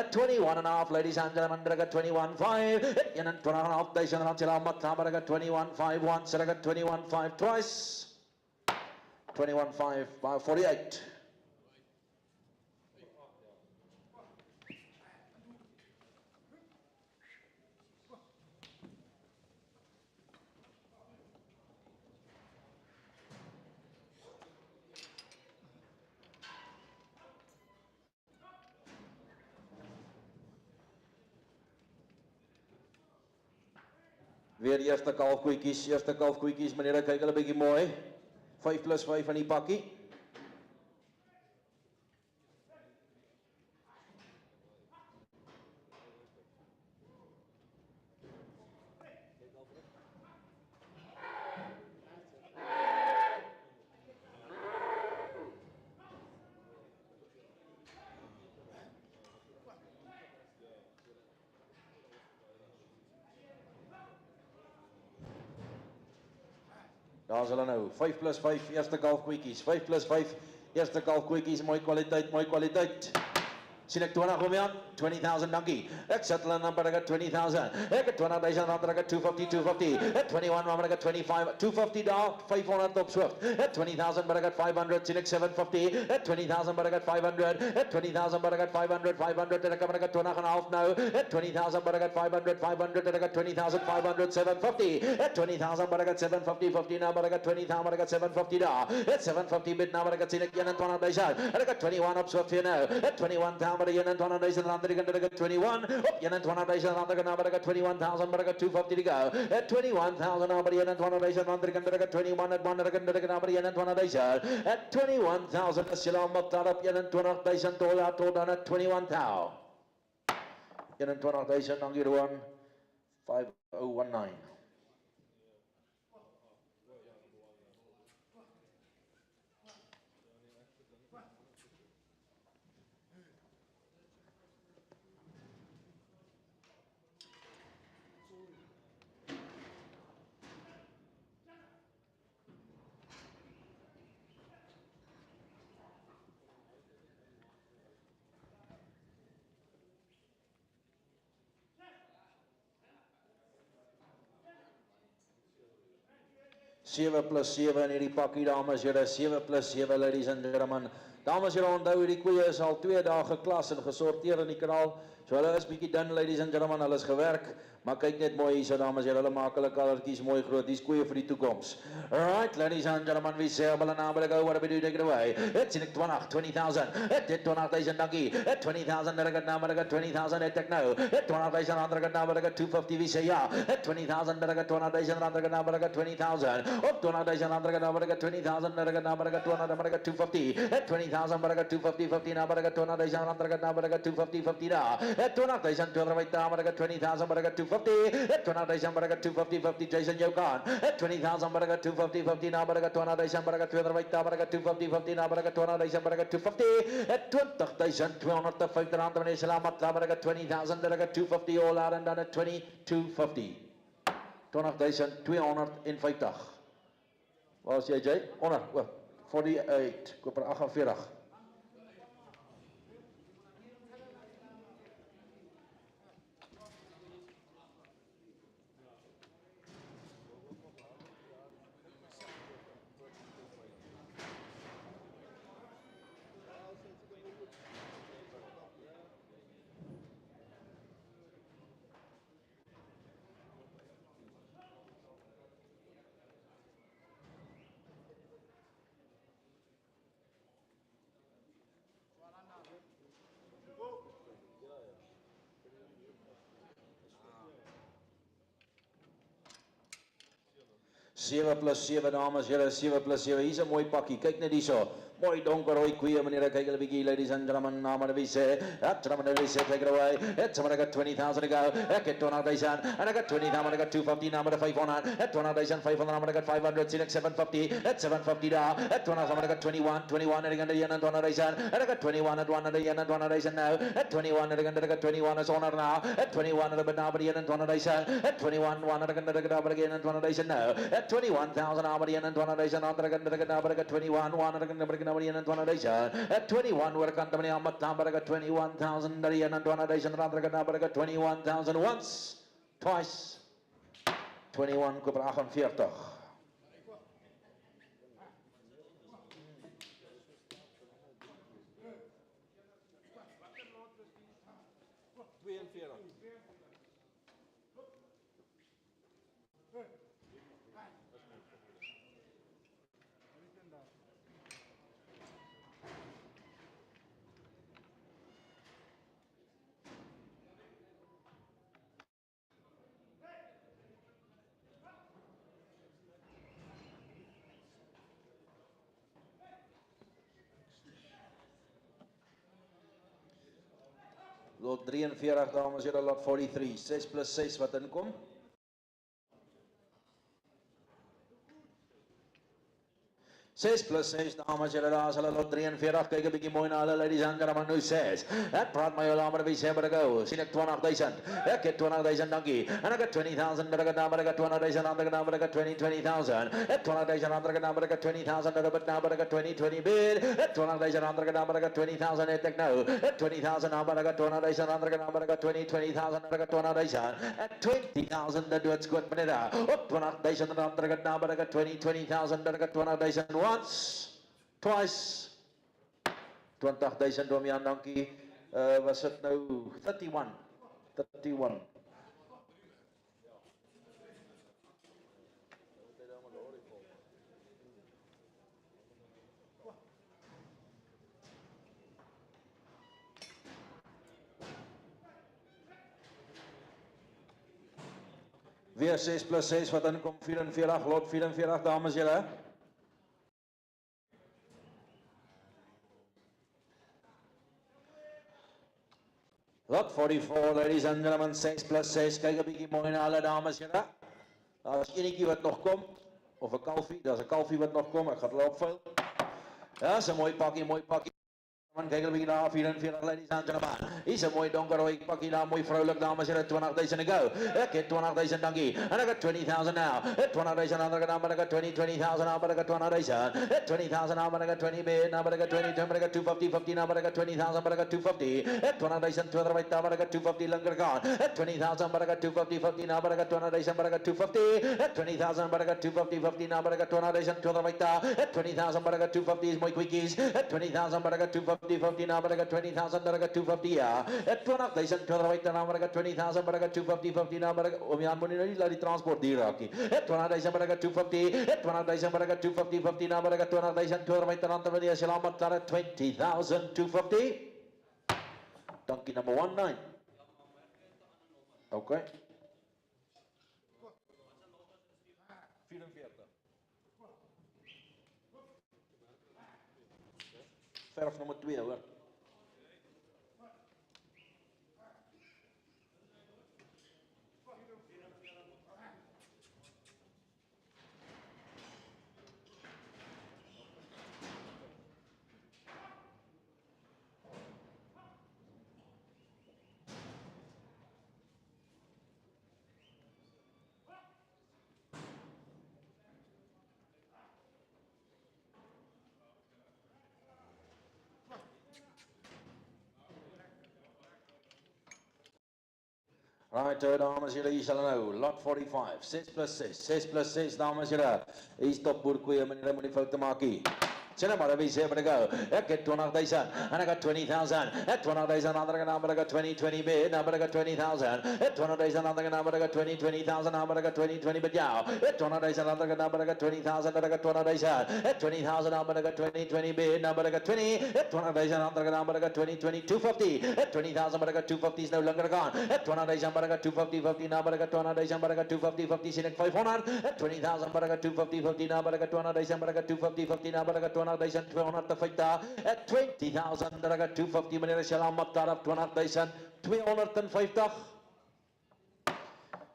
At 21 and a half ladies and gentlemen but I got 21,5. At 21,500 rand sila mat but I got 21,5 once and I got 21,5 twice. 21,5 by 48. Weer eerste kalfkoetjies, meneer, kyk hulle bietjie mooi. 5 plus 5 in die pakkie. Daar is hulle nou, 5 plus 5 eerste kalfkoetjies, 5 plus 5 eerste kalfkoetjies, mooi kwaliteit. sien ek 20 om aan, 20,000 dankie. Ek sit hulle dan by 20,000. Ek het 20,000 dan by 250, 250. At 21 maar by 25, 250 daar, 500 op Swift. At 20,000 by 500, sien ek 750. At 20,000 by 500. At 20,000 by 500, 500 en ek by 20 en 'n half nou. At 20,000 by 500, 500 en ek 20,500, 750. At 20,000 by 750, 50 now by 20,000 by 750 daar. At 750 bid now by sien ek 21,000. En ek 21 op Swift hier nou. At 21,000 by 21,000 en ander kant by 21. Op 21,000 ander kant by 21,000 by 250 to go. At 21,000 now by 21,000 ander kant by 21 at 1 kant by 21,000. At 21,000 as jy almal daar op 21,000 dollar tot dan at 21,000. 21,000 dankie Roan. 5019. Seven plus 7 in hierdie pakkie dames, julle 7 plus 7 ladies and gentlemen. Dames julle onthou hierdie koeie is al 2 dae geklas en gesorteer in die kraal. So hulle is bietjie dun ladies and gentlemen, hulle is gewerk. Maar kyk net mooi hierso dames julle, hulle maak hulle kalertjies mooi groot. Dis koeie vir die toekoms. Alright ladies and gentlemen, we say hulle naam wil go, what do we do, take it away. It's in 20,000. It's 20,000 dankie. 20,000 er gaan naam, 20,000 het ek nou. 20,000 ander gaan naam, 250 we say ja. 20,000 er gaan 20,000 ander gaan naam, 20,000. Op 20,000 ander gaan naam, 20,000 er gaan naam, 250. 20,000 maar 250 50 na, 20,000 ander gaan naam, 250 50 na. 20,000 200 naam, 20,000 maar 250. 20,000 maar 250 50 Jason jou kan. 20,000 maar 250 50 na, 20,000 maar 200 naam, 250 50 na, 20,000 maar 250. 20,250 rand meneer Salamat, maar 20,000 maar 250 all out en dan 2250. 20,250. Waar is jy Jay? Onder, 48, koop er 48. Seven plus 7 dames, julle 7 plus 7. Hier's 'n mooi pakkie. Kyk net hierso. Mooi donkerrooi koeie meneer, kyk hulle bietjie ladies and gentlemen, naam en wie sê, take it away. It's somebody got 20,000 to go. Ek het 20,000 en ek het 20,000, ek het 250 naam en 500. At 20,500 naam en ek het 500, sien ek 750. At 750 daar. At 20,000 ek het 21 en ek het 21,000 en ek het 21 at 1,000 nou. At 21 en ek het 21 is onder nou. At 21 en ek naam en 21,000. At 21 en ek het naam en 21,000 nou. At 21,000 naam en 21,000 ander ek het naam en 21 en ek het at 21 word kan meneer Ahmad Tambarga 21,000 and 21,000 Randraga 21,000 once, twice, 21 koop 48. Lot 43 dames julle lot 43, 6 plus 6 wat inkom. 6 plus 6, dames, julle daar is hulle lot 43, kyk 'n bietjie mooi na hulle, ladies and gentlemen, nou 6. Ek praat my jou maar wie sê maar go. Sien ek 20,000. Ek het 20,000, dankie. En ek het 20,000, maar ek het nou maar ek het 20,000, ander ek nou maar ek het 20,000. Ek 20,000, ander ek nou maar ek het 20,000, en ek het nou maar ek het 20 bid. Ek 20,000, ander ek nou maar ek het 20,000, het ek nou. Ek 20,000, maar ek het 20,000, ander ek nou maar ek het 20,000, en ek het 20,000. Ek 20,000, dat doet goed meneer daar. Op 20,000, en ander ek het nou maar ek het 20,000, en ek het 20,000. Once, twice, 20,000 Domian, dankie. Was dit nou 31? 31. Weer 6 plus 6 wat inkom 44, lot 44 dames julle. Lot 44, ladies and gentlemen, 6 plus 6, kyk 'n bietjie mooi na alle dames julle. Daar is enetjie wat nog kom, of 'n kalfie, daar's 'n kalfie wat nog kom, ek gaan hulle opvuil. Ja, is 'n mooi pakkie, Man, kyk 'n bietjie daar, 44, ladies and gentlemen. Hier's 'n mooi donkerrooi pakkie daar, mooi vroulik dames julle, 20,000 to go. Ek het 20,000, dankie. En ek het 20,000 now. Ek 20,000, ander gedaan, maar ek het 20,000, nou, maar ek het 20,000. Ek 20,000, nou, maar ek het 20 bid, nou, maar ek het 20, maar ek het 250, nou, maar ek het 20,000, maar ek het 250. Ek 20,000, 2 right daar, maar ek het 250 linkerkant. Ek 20,000, maar ek het 250, nou, maar ek het 20,000, maar ek het 250. Ek 20,000, maar ek het 250, nou, maar ek het 20,000, 2 right daar. Ek 20,000, maar ek het 250 is mooi quickies. Ek 20,000, maar ek het 250, nou, maar ek het 20,000, maar ek het 250, ja. Ek 20,000, 2 right daar, maar ek het 20,000, maar ek het 250, nou, maar ek, om jy aan moet nie nou nie laat die transport duur raak nie. Ek 20,000, maar ek het 250. Ek 20,000, maar ek het 250, nou, maar ek het 20,000, 2 right daar, dan wanneer as jy laat maar klaar het 20,000, 250. Dankie, number 19. Okay. 44. Verf nummer 2 hoor. Right, dames julle, hier sal nou, lot 45, 6 plus 6, 6 plus 6, dames julle, hier stop boerkoeie, meneer, moet nie foute maak hier. Sê nou maar, wie sê maar go. Ek het 20,000, en ek het 20,000, ek 20,000, ander gedaan, maar ek het 20 bid, nou maar ek het 20,000, ek 20,000, ander gedaan, maar ek het 20,000, nou maar ek het 20 bid jou, ek 20,000, ander gedaan, maar ek het 20,000, en ek het 20,000, ek 20,000, nou maar ek het 20 bid, nou maar ek het 20, ek 20,000, ander gedaan, maar ek het 20, 250, ek 20,000, maar ek het 250 is nou linker gaan, ek 20,000, maar ek het 250, nou maar ek het 20,000, maar ek het 250, sien ek 500, ek 20,000, maar ek het 250, nou maar ek het 20,000, maar ek het 250, nou maar ek het 20,250, at 20,000, dat ek het 250, meneer Shalam Maktar, 20,250.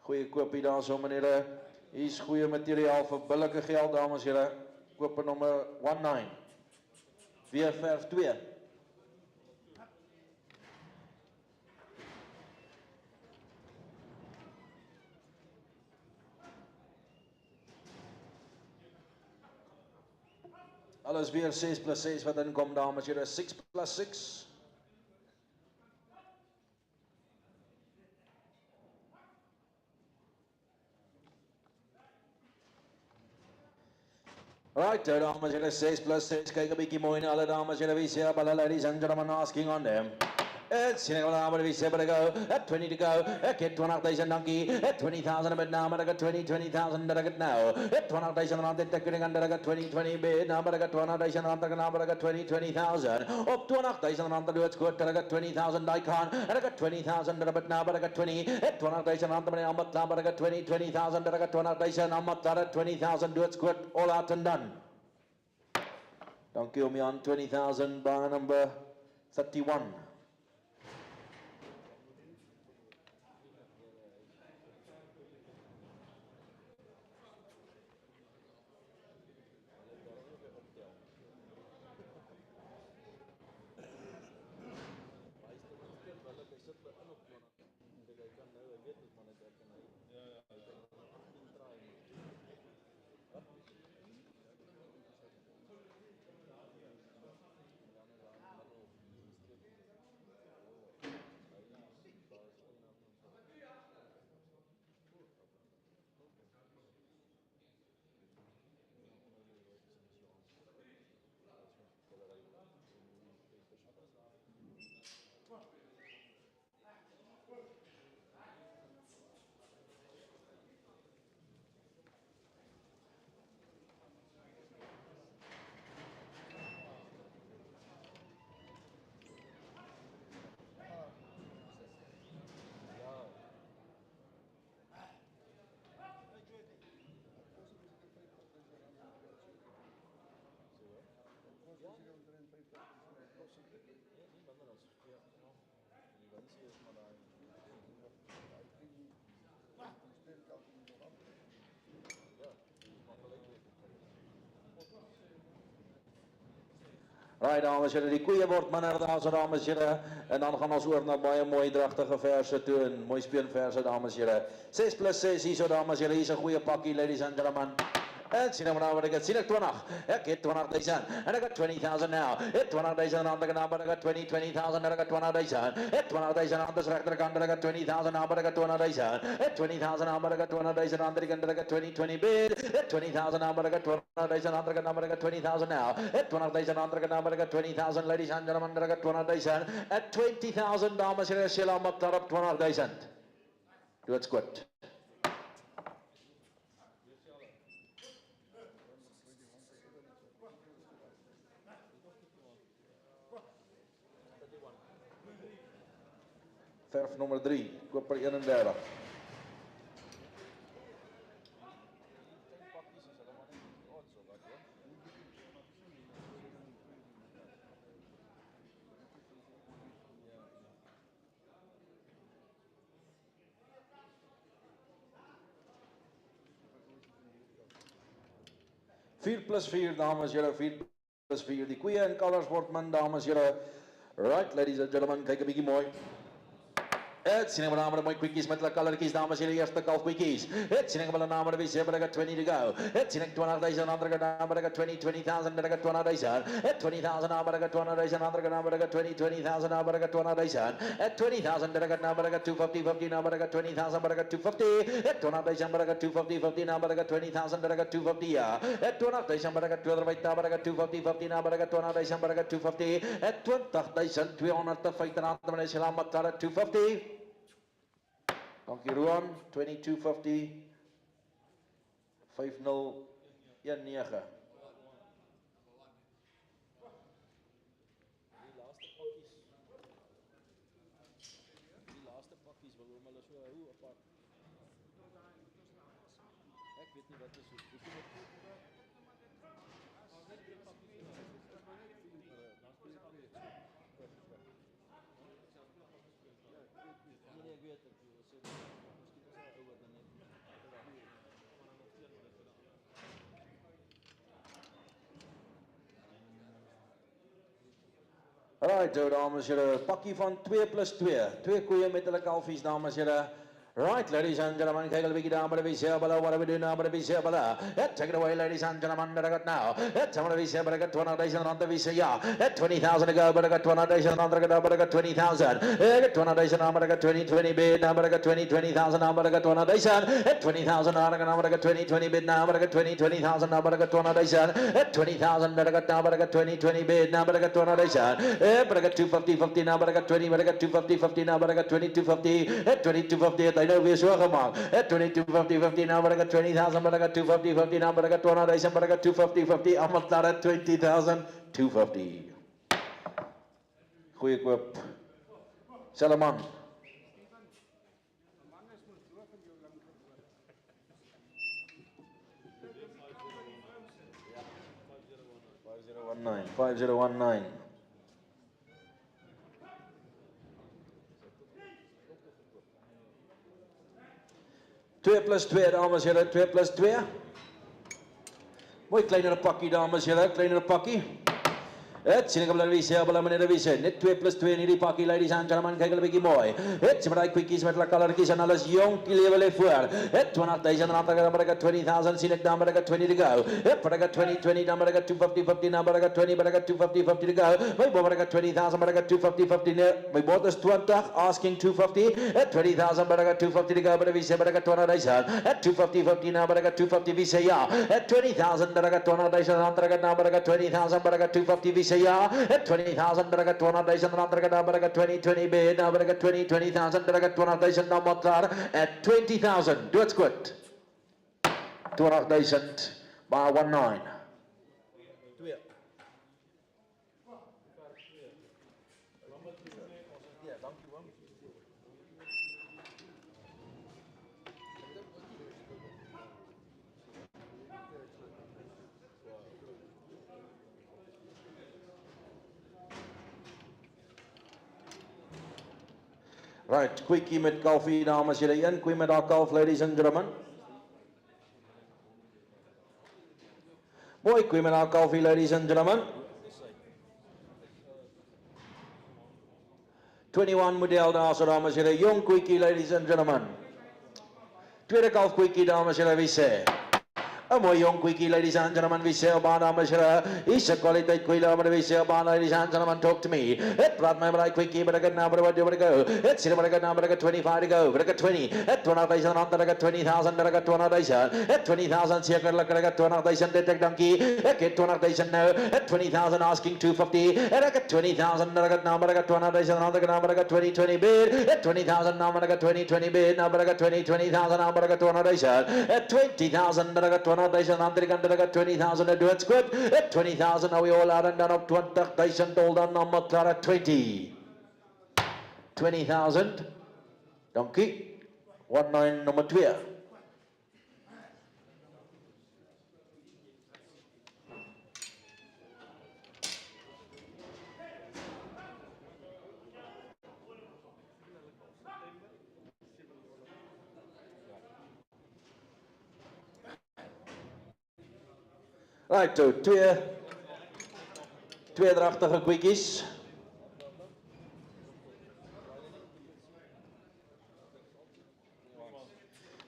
Goeie koopie daar so, meneer. Hier is goeie materiaal vir billike geld, dames en heren. Koop nommer 19. Weer verf 2. Alles weer 6 plus 6 wat inkom, dames en heren, 6 plus 6. Right, dames en heren, 6 plus 6, kyk 'n bietjie mooi na alle dames en heren, wie sê, alle ladies and gentlemen asking on them. It's sien ek wel maar wie sê maar go, at 20 to go, ek het 20,000 dankie, at 20,000 met naam, maar ek het 20,000 dat ek het nou, at 20,000 rand het ek en dat ek het 20 bid, nou maar ek het 20,000 rand en nou maar ek het 20,000, op 20,000 rand dood skoot, dat ek het 20,000 daai kan, en ek het 20,000 dat ek nou maar ek het 20, at 20,000 rand met naam, maar ek het 20,000 dat ek het 20,000, nou maar dat 20,000 dood skoot, all out and done. Dankie om Jan, 20,000 by number 31. Right, dames en heren, die koeie word minder daar, so dames en heren. En dan gaan ons oor na baie mooi dragtige verse toe en mooi speelverse, dames en heren. 6 plus 6 hier, so dames en heren, hier is 'n goeie pakkie, ladies and gentlemen. En sien nou wat ek het, sien ek 20. Ek het 20,000 en ek het 20,000 now. Het 20,000 aan die kant, maar ek het 20,000 en ek het 20,000. Het 20,000 aan die regterkant, ek het 20,000 now, maar ek het 20,000. Het 20,000 now, maar ek het 20,000 aan die kant, ek het 20 bid. Het 20,000 now, maar ek het 20,000 aan die kant, maar ek het 20,000 now. Het 20,000 aan die kant, maar ek het 20,000, ladies and gentlemen, ek het 20,000. At 20,000, dames en heren, Sheila Mokhtar op 20,000. Dood's goed. Verf nummer 3, koop per 31. Vier plus 4, dames en heren, 4 plus 4. Die koeie en kalvers word min, dames en heren. Right, ladies and gentlemen, kyk 'n bietjie mooi. Het sien maar namen mooi quickies met hulle colorkies, dames en heren, eerste kalf quickies. Het sien hulle namen er weer, but I got 20 to go. Het sien 20,000 ander naam, but I got 20,000, but I got 20,000. Het 20,000 naam, but I got 20,000 ander naam, but I got 20,000 naam, but I got 20,000. Het 20,000, but I got now, but I got 250 now, but I got 20,000, but I got 250. Het 20,000, but I got 250 now, but I got 20,000, but I got 250. Ja. Het 20,000, but I got 250 now, but I got 250 now, but I got 20,000, but I got 250. Het 20,250 now, but I got 250. Dankie Roan, 2250 5019. Die laaste pakkies wil hom hulle so hou apart. Ek weet nie wat is so. Right, dames en heren, pakkie van 2 plus 2. 2 koeien met hulle kalfies, dames en heren. Right, ladies and gentlemen, kyk hulle bietjie daar by die visiebala, what are we doing now by the visiebala? Take it away, ladies and gentlemen, that I got now. Tell me the visiebala, but I got 20,000 on the visa, yeah. 20,000 to go, but I got 20,000 on the go, but I got 20,000. I got 20,000 now, but I got 20 bid, now, but I got 20,000 now, but I got 20,000. 20,000 now, but I got 20 bid, now, but I got 20,000 now, but I got 20,000. 20,000 that I got now, but I got 20 bid, now, but I got 20,000. But I got 250 now, but I got 20, but I got 250 now, but I got 2250. 2250. I know we're so gemaakt. 2250 now, but I got 20,000, but I got 250 now, but I got 20,000, but I got 250. I'm not at 20,000, 250. Goeie koop. Salaman. $5019. 5019. 2 plus 2, dames en heren, 2 plus 2. Mooi kleinere pakkie, dames en heren, kleinere pakkie. Het sien ek op die visiebala, meneer de visie. Net 2 plus 2 in hierdie pakkie, ladies and gentlemen, kyk hulle bietjie mooi. Het sien maar die quickies met hulle colorkies en alles jong, die lewe lê voor. Het 20,000 rand, but I got 20,000, sien ek dan, but I got 20 to go. Het, but I got 20, dan, but I got 250, now, but I got 20, but I got 250 to go. My boy, but I got 20,000, but I got 250, my boy is 20, asking 250. Het 20,000, but I got 250 to go, but I said, but I got 20,000. Het 250 now, but I got 250 visa, yeah. Het 20,000, but I got 20,000 rand, now, but I got 20,000, but I got 250 visa, yeah. At 20,000, but I got 20,000 rand, but I got 20 bid, now, but I got 20,000, but I got 20,000 now, Mokhtar. At 20,000, dood's goed. 20,000 by 19. 2. Ja, dankie oom. Right, quickie met kalfie, dames julle een, quickie met haar kalf, ladies and gentlemen. Mooi, quickie met haar kalfie, ladies and gentlemen. 21 model daar, so dames julle, jong quickie, ladies and gentlemen. Tweede kalf quickie, dames julle, wie sê? A mooi jong quickie, ladies and gentlemen, wie sê op aan, dames julle, is 'n kwaliteit quickie, wie sê op aan, ladies and gentlemen, talk to me. Het praat my maar quickie, but I got now, but I go. Het sê maar I got now, but I got 25 to go, but I got 20. Het 20,000 rand, I got 20,000, but I got 20,000. Het 20,000 sekerlik, I got 20,000, dit ek dankie. Ek het 20,000 nou, het 20,000 asking 250, and I got 20,000, but I got now, but I got 20,000 rand, I got now, but I got 20 bid. Het 20,000 now, but I got 20 bid, now, but I got 20,000 now, but I got 200,000. Het 20,000, but I got 200,000, aan die kant, I got 20,000, I do it squid. At 20,000, now we all are and done up 20,000, all done, number klaar at 20. 20,000, dankie. 19, nummer 2. Right, so twee dragtige quickies.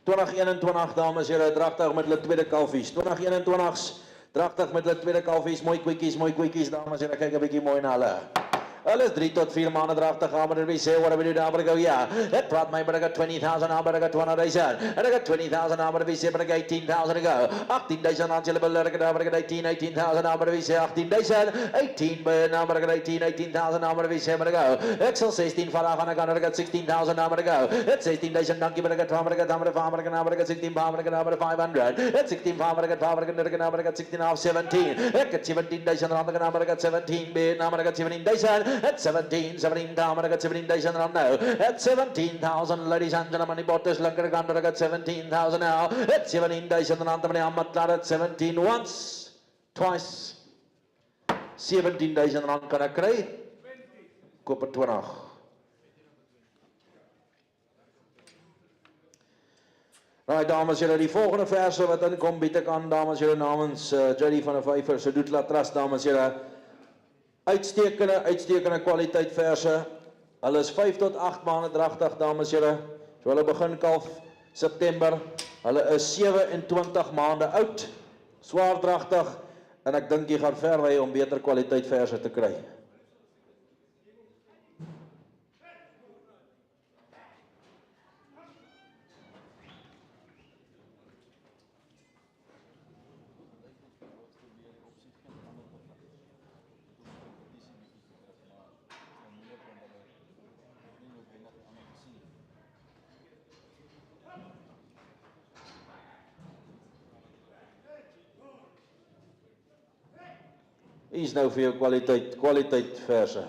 (2021) dames en heren, dragtig met hulle tweede kalfies. 2021's, dragtig met hulle tweede kalfies, mooi quickies, dames en heren, kyk 'n bietjie mooi na hulle. Hulle is 3 tot 4 maande dragtig, maar we say what we do now, but I go, yeah. That brought my, but I got 20,000 now, but I got 200,000. And I got 20,000 now, but we say, but I got 18,000 to go. 18,000 on Chile, but I got 18,000 now, but we say 18,000. 18, but now, but I got 18,000 now, but we say, but I go. Excel 16 for half, and I got 16,000 now, but I go. It's 18,000 donkey, but I got 500, but I got 16, but I got 500. It's 16, but I got 500, but I got 16 off 17. I got 17,000 on the number, but I got 17, but now I got 17,000. At 17,000 down, I got 17,000 around now. At 17,000, ladies and gentlemen, he bought this longer gun, I got 17,000 now. At 17,000 around the money, I'm at 17 once, twice. 17,000 rand kan ek kry. Koop het 20. Nou, dames en heren, die volgende verse wat inkom, bied ek aan, dames en heren, namens Jerry van de Vijver, se Doetla Trust, dames en heren. Uitstekende kwaliteit verse. Hulle is 5 tot 8 maande dragtig, dames en heren. So hulle begin kalf September. Hulle is 27 maande oud, swaar dragtig, en ek dink jy gaan ver ry om beter kwaliteit verse te kry. Hier is nou vir jou kwaliteit verse.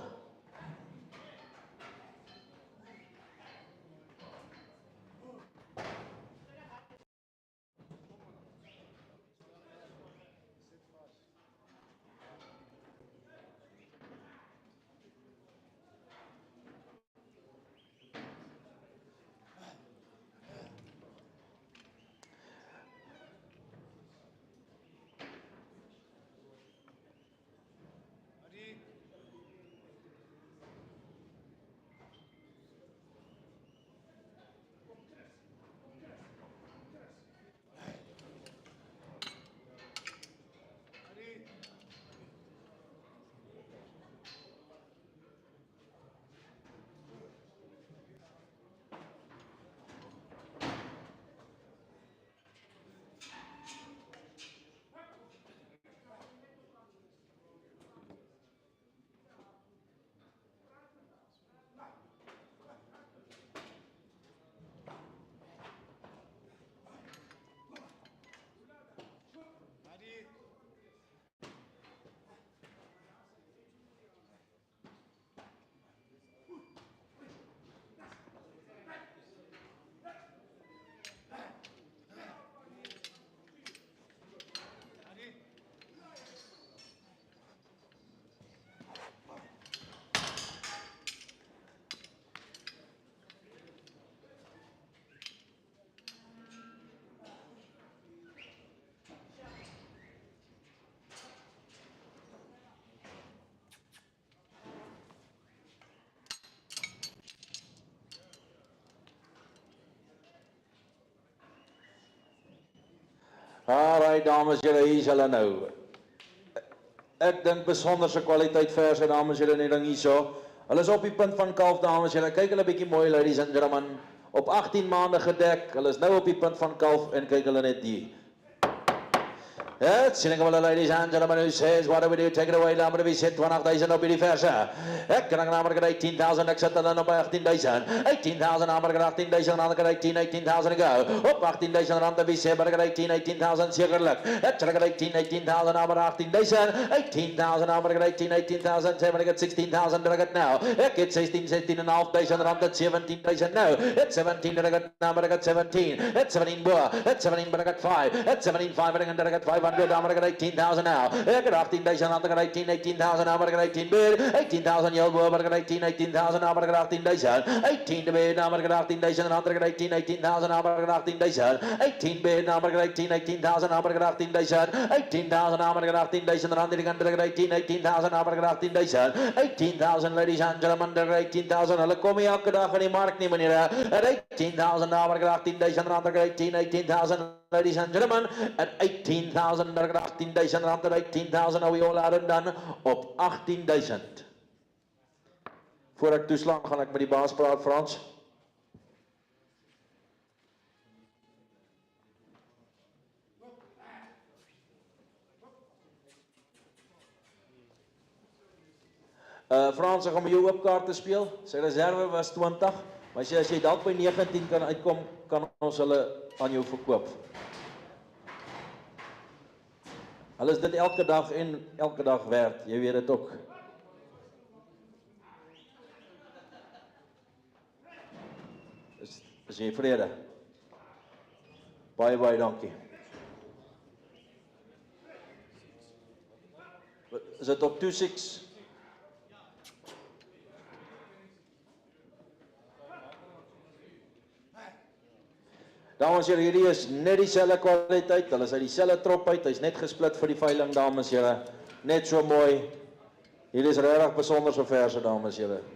Alright, dames, julle, hier is hulle nou. Ek dink besonderse kwaliteit verse, dames, julle, in die ring hierso. Hulle is op die punt van kalf, dames, julle. Kyk hulle bietjie mooi, ladies and gentlemen. Op 18 maande gedek. Hulle is nou op die punt van kalf en kyk hulle net die. It's sitting over the ladies and gentlemen who says, what do we do? Take it away, number we set 20,000 op die verse. Ek kan namelijk 18,000, ek sit dan op 18,000. 18,000, namelijk 18,000, namelijk 18,000 go. Op 18,000 rand, wie sê, maar ek 18,000 zekerlijk. Ek sal ek 18,000, namelijk 18,000. 18,000, namelijk 18,000, sê maar ek 16,000, druk het nou. Ek het 16,500 rand, het 17,000 nou. Het 17, druk het namelijk het 17. Het 17 boa, het 17, druk het 5. Het 17,5, druk het 5. Good, I'm gonna get 18,000 now. I got 18,000, I'm gonna 18,000, I'm gonna get 18 bid. 18,000 yellow, I'm gonna get 18,000, I'm gonna get 18,000. 18 to bid, I'm gonna get 18,000, I'm gonna get 18,000, I'm gonna get 18,000. 18 bid, I'm gonna get 18,000, I'm gonna get 18,000. 18,000, I'm gonna get 18,000, I'm gonna get 18,000, I'm gonna get 18,000. 18,000, ladies and gentlemen, 18,000. Hulle kom hier elke dag in die mark nie, meneer. At 18,000, I'm gonna get 18,000, I'm gonna get 18,000. Ladies and gentlemen, at 18,000, 18,000 rand, 18,000, nou we all are dan op 18,000. Voor ek toeslaan, gaan ek met die baas praat, Frans. Frans, ek gaan met jou oopkaart te speel. Sy reserve was 20, maar as jy dalk by 19 kan uitkom, kan ons hulle aan jou verkoop. Hulle is dit elke dag en elke dag werd, jy weet dit ook. Is jy vrede? Baie, baie dankie. Is dit op 2-6? Dames en heren, hierdie is net dieselfde kwaliteit, hulle is uit dieselfde trop uit, hy is net gesplit vir die veiling, dames en heren, net so mooi, hierdie is regtig besonderse verse, dames en heren.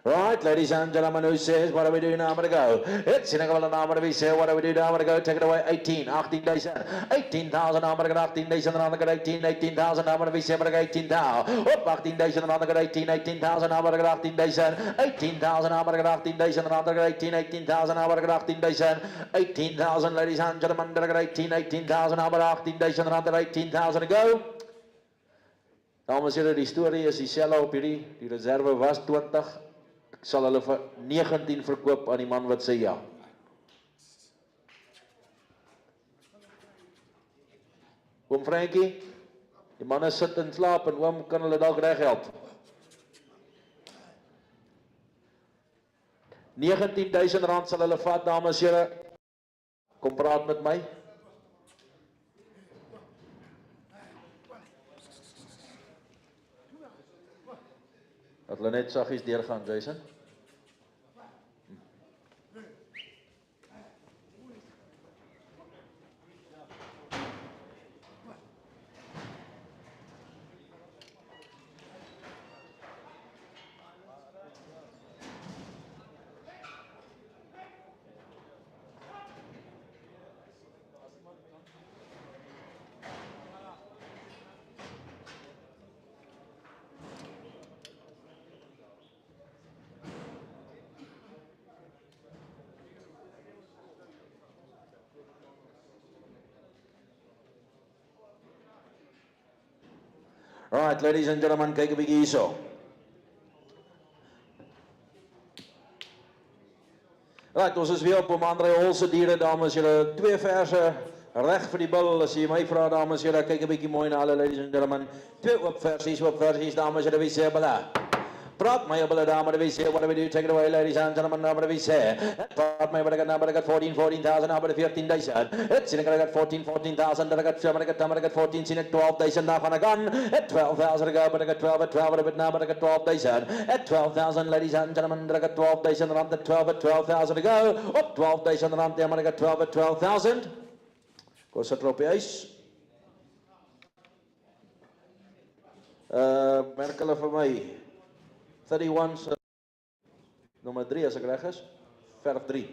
Right, ladies and gentlemen, who says, what do we do now? I'm going to go. It's in a couple of numbers. We say, what do we do now? I'm going to go. Take it away. 18,000. 18,000. I'm going to get 18,000. I'm going to get 18,000. I'm going to be 18,000. Up 18,000. I'm going to get 18,000. I'm going to get 18,000. 18,000. I'm going to get 18,000. I'm going to get 18,000. I'm going to get 18,000. 18,000, ladies and gentlemen. I'm going to get 18,000. I'm going to get 18,000. I'm going to get 18,000 to go. Dames en heren, die storie is dieselfde op hierdie. Die reserve was 20. Ek sal hulle vir 19 verkoop aan die man wat sê ja. Oom Frankie, die manne sit en slaap en oom kan hulle dalk reg help. 19,000 rand sal hulle vat, dames en heren. Kom praat met my. Dat hulle net saggies deurgaan, Jason. Right, ladies and gentlemen, kyk 'n bietjie hierso. Right, ons is weer op Andre Holse diere, dames en heren. 2 verse reg vir die bil, as jy my vra, dames en heren. Kyk 'n bietjie mooi na hulle, ladies and gentlemen. 2 oop versies, dames en heren. Wie sê hulle? Praat my op hulle, dames en heren. What do we do? Take it away, ladies and gentlemen. Number wie sê? Praat my op hulle, number 14,000, number 14,000. Het sien ek got 14,000, dat ek number 14, sien ek 12,000, daar gaan ek aan. Het 12,000, ek but ek 12, 12, but number ek 12,000. Het 12,000, ladies and gentlemen, dat ek 12,000 rand, 12,000 to go. Op 12,000 rand, maar ek 12,000. Kom sit er op die ys. Merk hulle vir my. 31, nommer 3 as ek reg is, verf 3.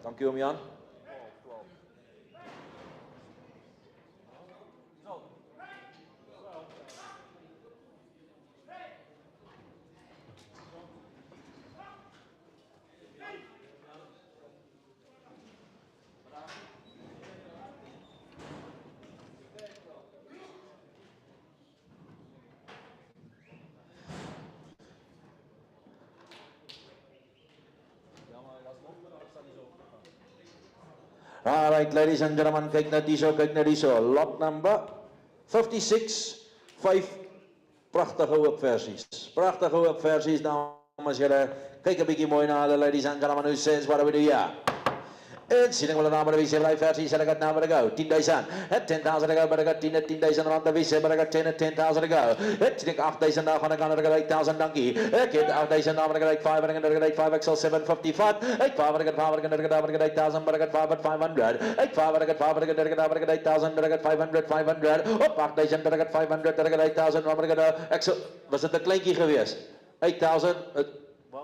Dankie oom Jan. All right, ladies and gentlemen, kyk net hierso, lot number 56, 5 pragtige oop versies. Pragtige oop versies, dames en heren. Kyk 'n bietjie mooi na hulle, ladies and gentlemen, who says what do we do here? And sitting with the number of VC versies, and I got number to go. 10,000. At 10,000 to go, but I got 10,000 around the VC, but I got 10,000 to go. At 8,000 now, and I got 8,000 donkey. At 8,000 now, I got 5, and I got 5 XL 755. 8,500, I got 5, and I got 8,000, but I got 5 at 500. 8,500, I got 5, and I got 8,000, but I got 500, 500. Oh, 8,000, but I got 500, I got 8,000, I got XL. Was het 'n kleintjie geweest? 8,000. Waar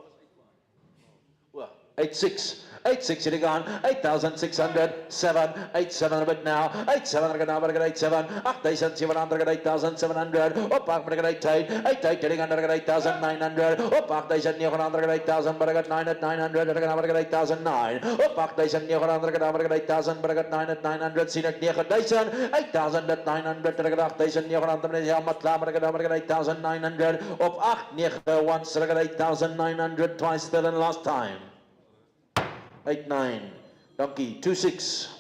was 86. 86 it gone, 8,600, 7, 8,700 bit now, 8,700 now, but I got 8,7, 8,700, 8,700, oh, back, but I got 8,800, 8,800, 8,900, oh, back, 8,900, 8,000, but I got 9 at 900, I got 8,009, oh, back, 8,900, I got 8,000, but I got 9 at 900, seen at 9,000, 8,000 at 900, I got 8,900, ja, maar klaar, but I got 8,900, op 8, 9, once, I got 8,900, twice, still and last time. 8-9. Donkey 2-6.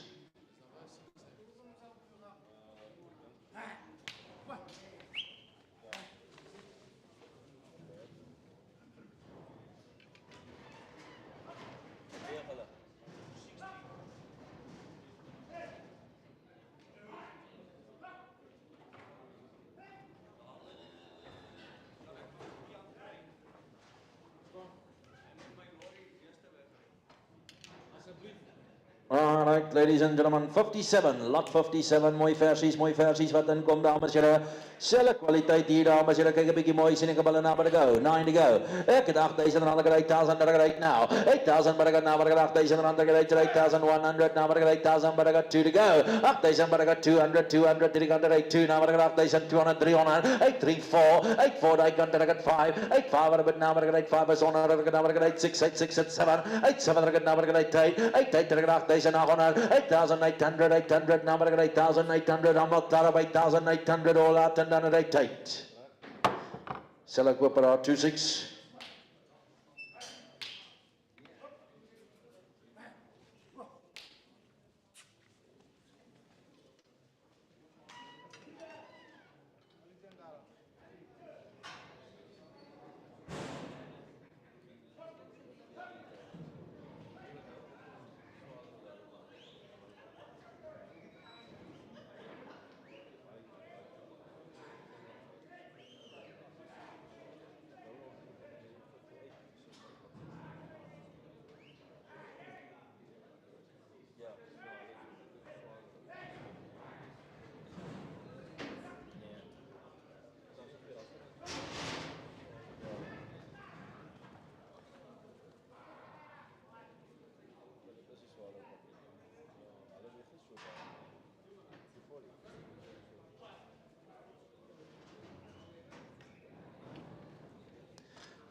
All right, ladies and gentlemen, 57, lot 57, mooi versies wat inkom, dames en heren. Selle kwaliteit hier, dames en heren, kyk 'n bietjie mooi, sien ek hulle na, but to go, 9 to go. Ek het 8,000 rand, ek het 8,000, but I got 8 now. 8,000, but I got now, but I got 8,000 rand, ek het 8,100, now, but I got 8,000, but I got 2 to go. 8,000, but I got 200, 200, 300, 82, now, but I got 8,200, 300, 834, 84, 800, I got 5, 85, but now, but I got 85, is 100, I got now, but I got 86, 86, 87, 87, I got now, but I got 88, 88, I got 8,900, 8,800, 800, now, but I got 8,800, I'm not out of 8,800, all out and done at 88. Sal ek koop daar 2-6.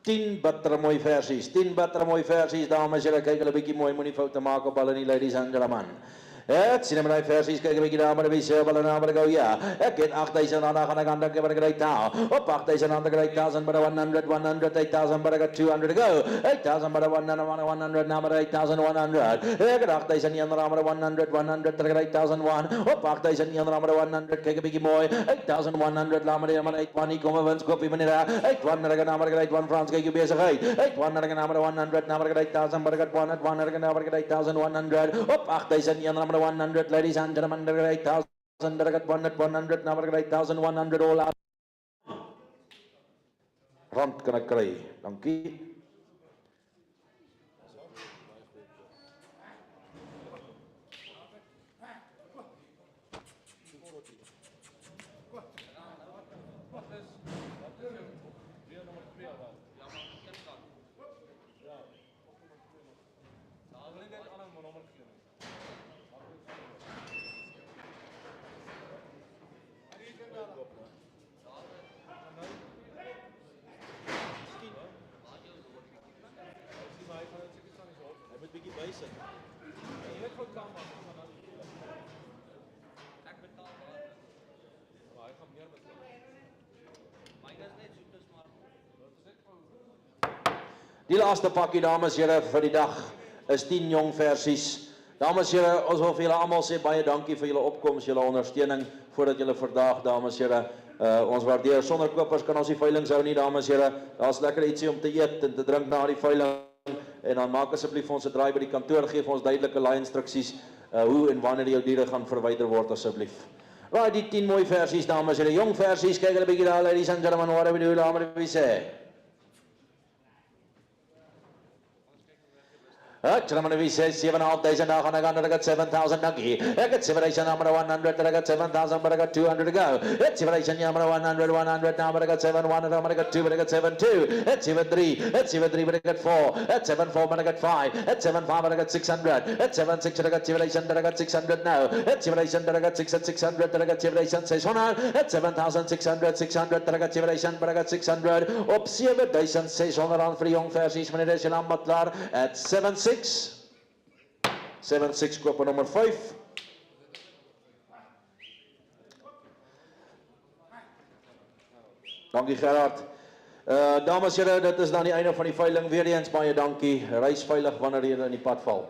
Tien bittermooi versies, dames en heren, kyk hulle bietjie mooi, moenie foute maak op hulle nie, ladies and gentlemen. Het sien my versies, kyk 'n bietjie daar, maar wie sê hulle nou, maar go ja. Ek het 8,000 rand gaan ek aan dink, maar ek het taal. Op 8,000 rand, ek het 8,000, but 100, 100, 8,000, but I got 200 to go. 8,000, but 100, now, but 8,100. Ek het 8,000 rand, maar 100, 100, ek het 8,001. Op 8,000 rand, maar 100, kyk 'n bietjie mooi. 8,100, laat maar maar 8,1, hier kom 'n winskoopie meneer. 8,1, ek het nou maar 8,1 Frans, kyk jou besigheid. 8,1, ek het nou maar 100, now, but I got 8,000, but I got 100, 100, ek het nou maar 8,100. Op 8,000 rand, 100, ladies and gentlemen, 8,000, I got 100, 100, now I got 8,100 all out. Rand kan ek kry, dankie. 1000. Jy weet goed kan maar van dan. Ek betaal later. Maar hy gaan meer betaal. Myne is net soet as maar. Wat is dit vir? Die laaste pakkie, dames en here, vir die dag is 10 jong versies. Dames en here, ons wil vir julle almal sê baie dankie vir julle opkoms, julle ondersteuning voordat julle vandag, dames en here, ons waardeer. Sonder kopers kan ons die veilings hou nie, dames en here. Daar's lekker ietsie om te eet en te drink na die veiling. En dan maak asseblief vir ons 'n draai by die kantoor, gee vir ons duidelike laai instruksies hoe en wanneer jou diere gaan verwyder word asseblief. Right, die 10 mooi versies, dames en here, jong versies, kyk hulle bietjie daar, ladies and gentlemen, what do we do, dames en here? Gentlemen, we say 7,500 now, and I got 7,000 donkey. I got civilization number 100, I got 7,000, but I got 200 to go. It's civilization number 100 now, but I got 700, I got 2, but I got 7,2. It's 7,3, but I got 4. It's 7,4, but I got 5. It's 7,5, but I got 600. It's 7,6, but I got civilization, but I got 600 now. It's civilization, but I got 6 at 600, but I got civilization 600. It's 7,600, 600, but I got civilization, but I got 600. Op 7,600 aan vir die jong versies, meneer is julle aanbod klaar. At 7,6. 7,6 koop nummer 5. Dankie Gerard. Dames en here, dit is dan die einde van die veiling. Weer eens baie dankie. Reis veilig wanneer jy in die pad val.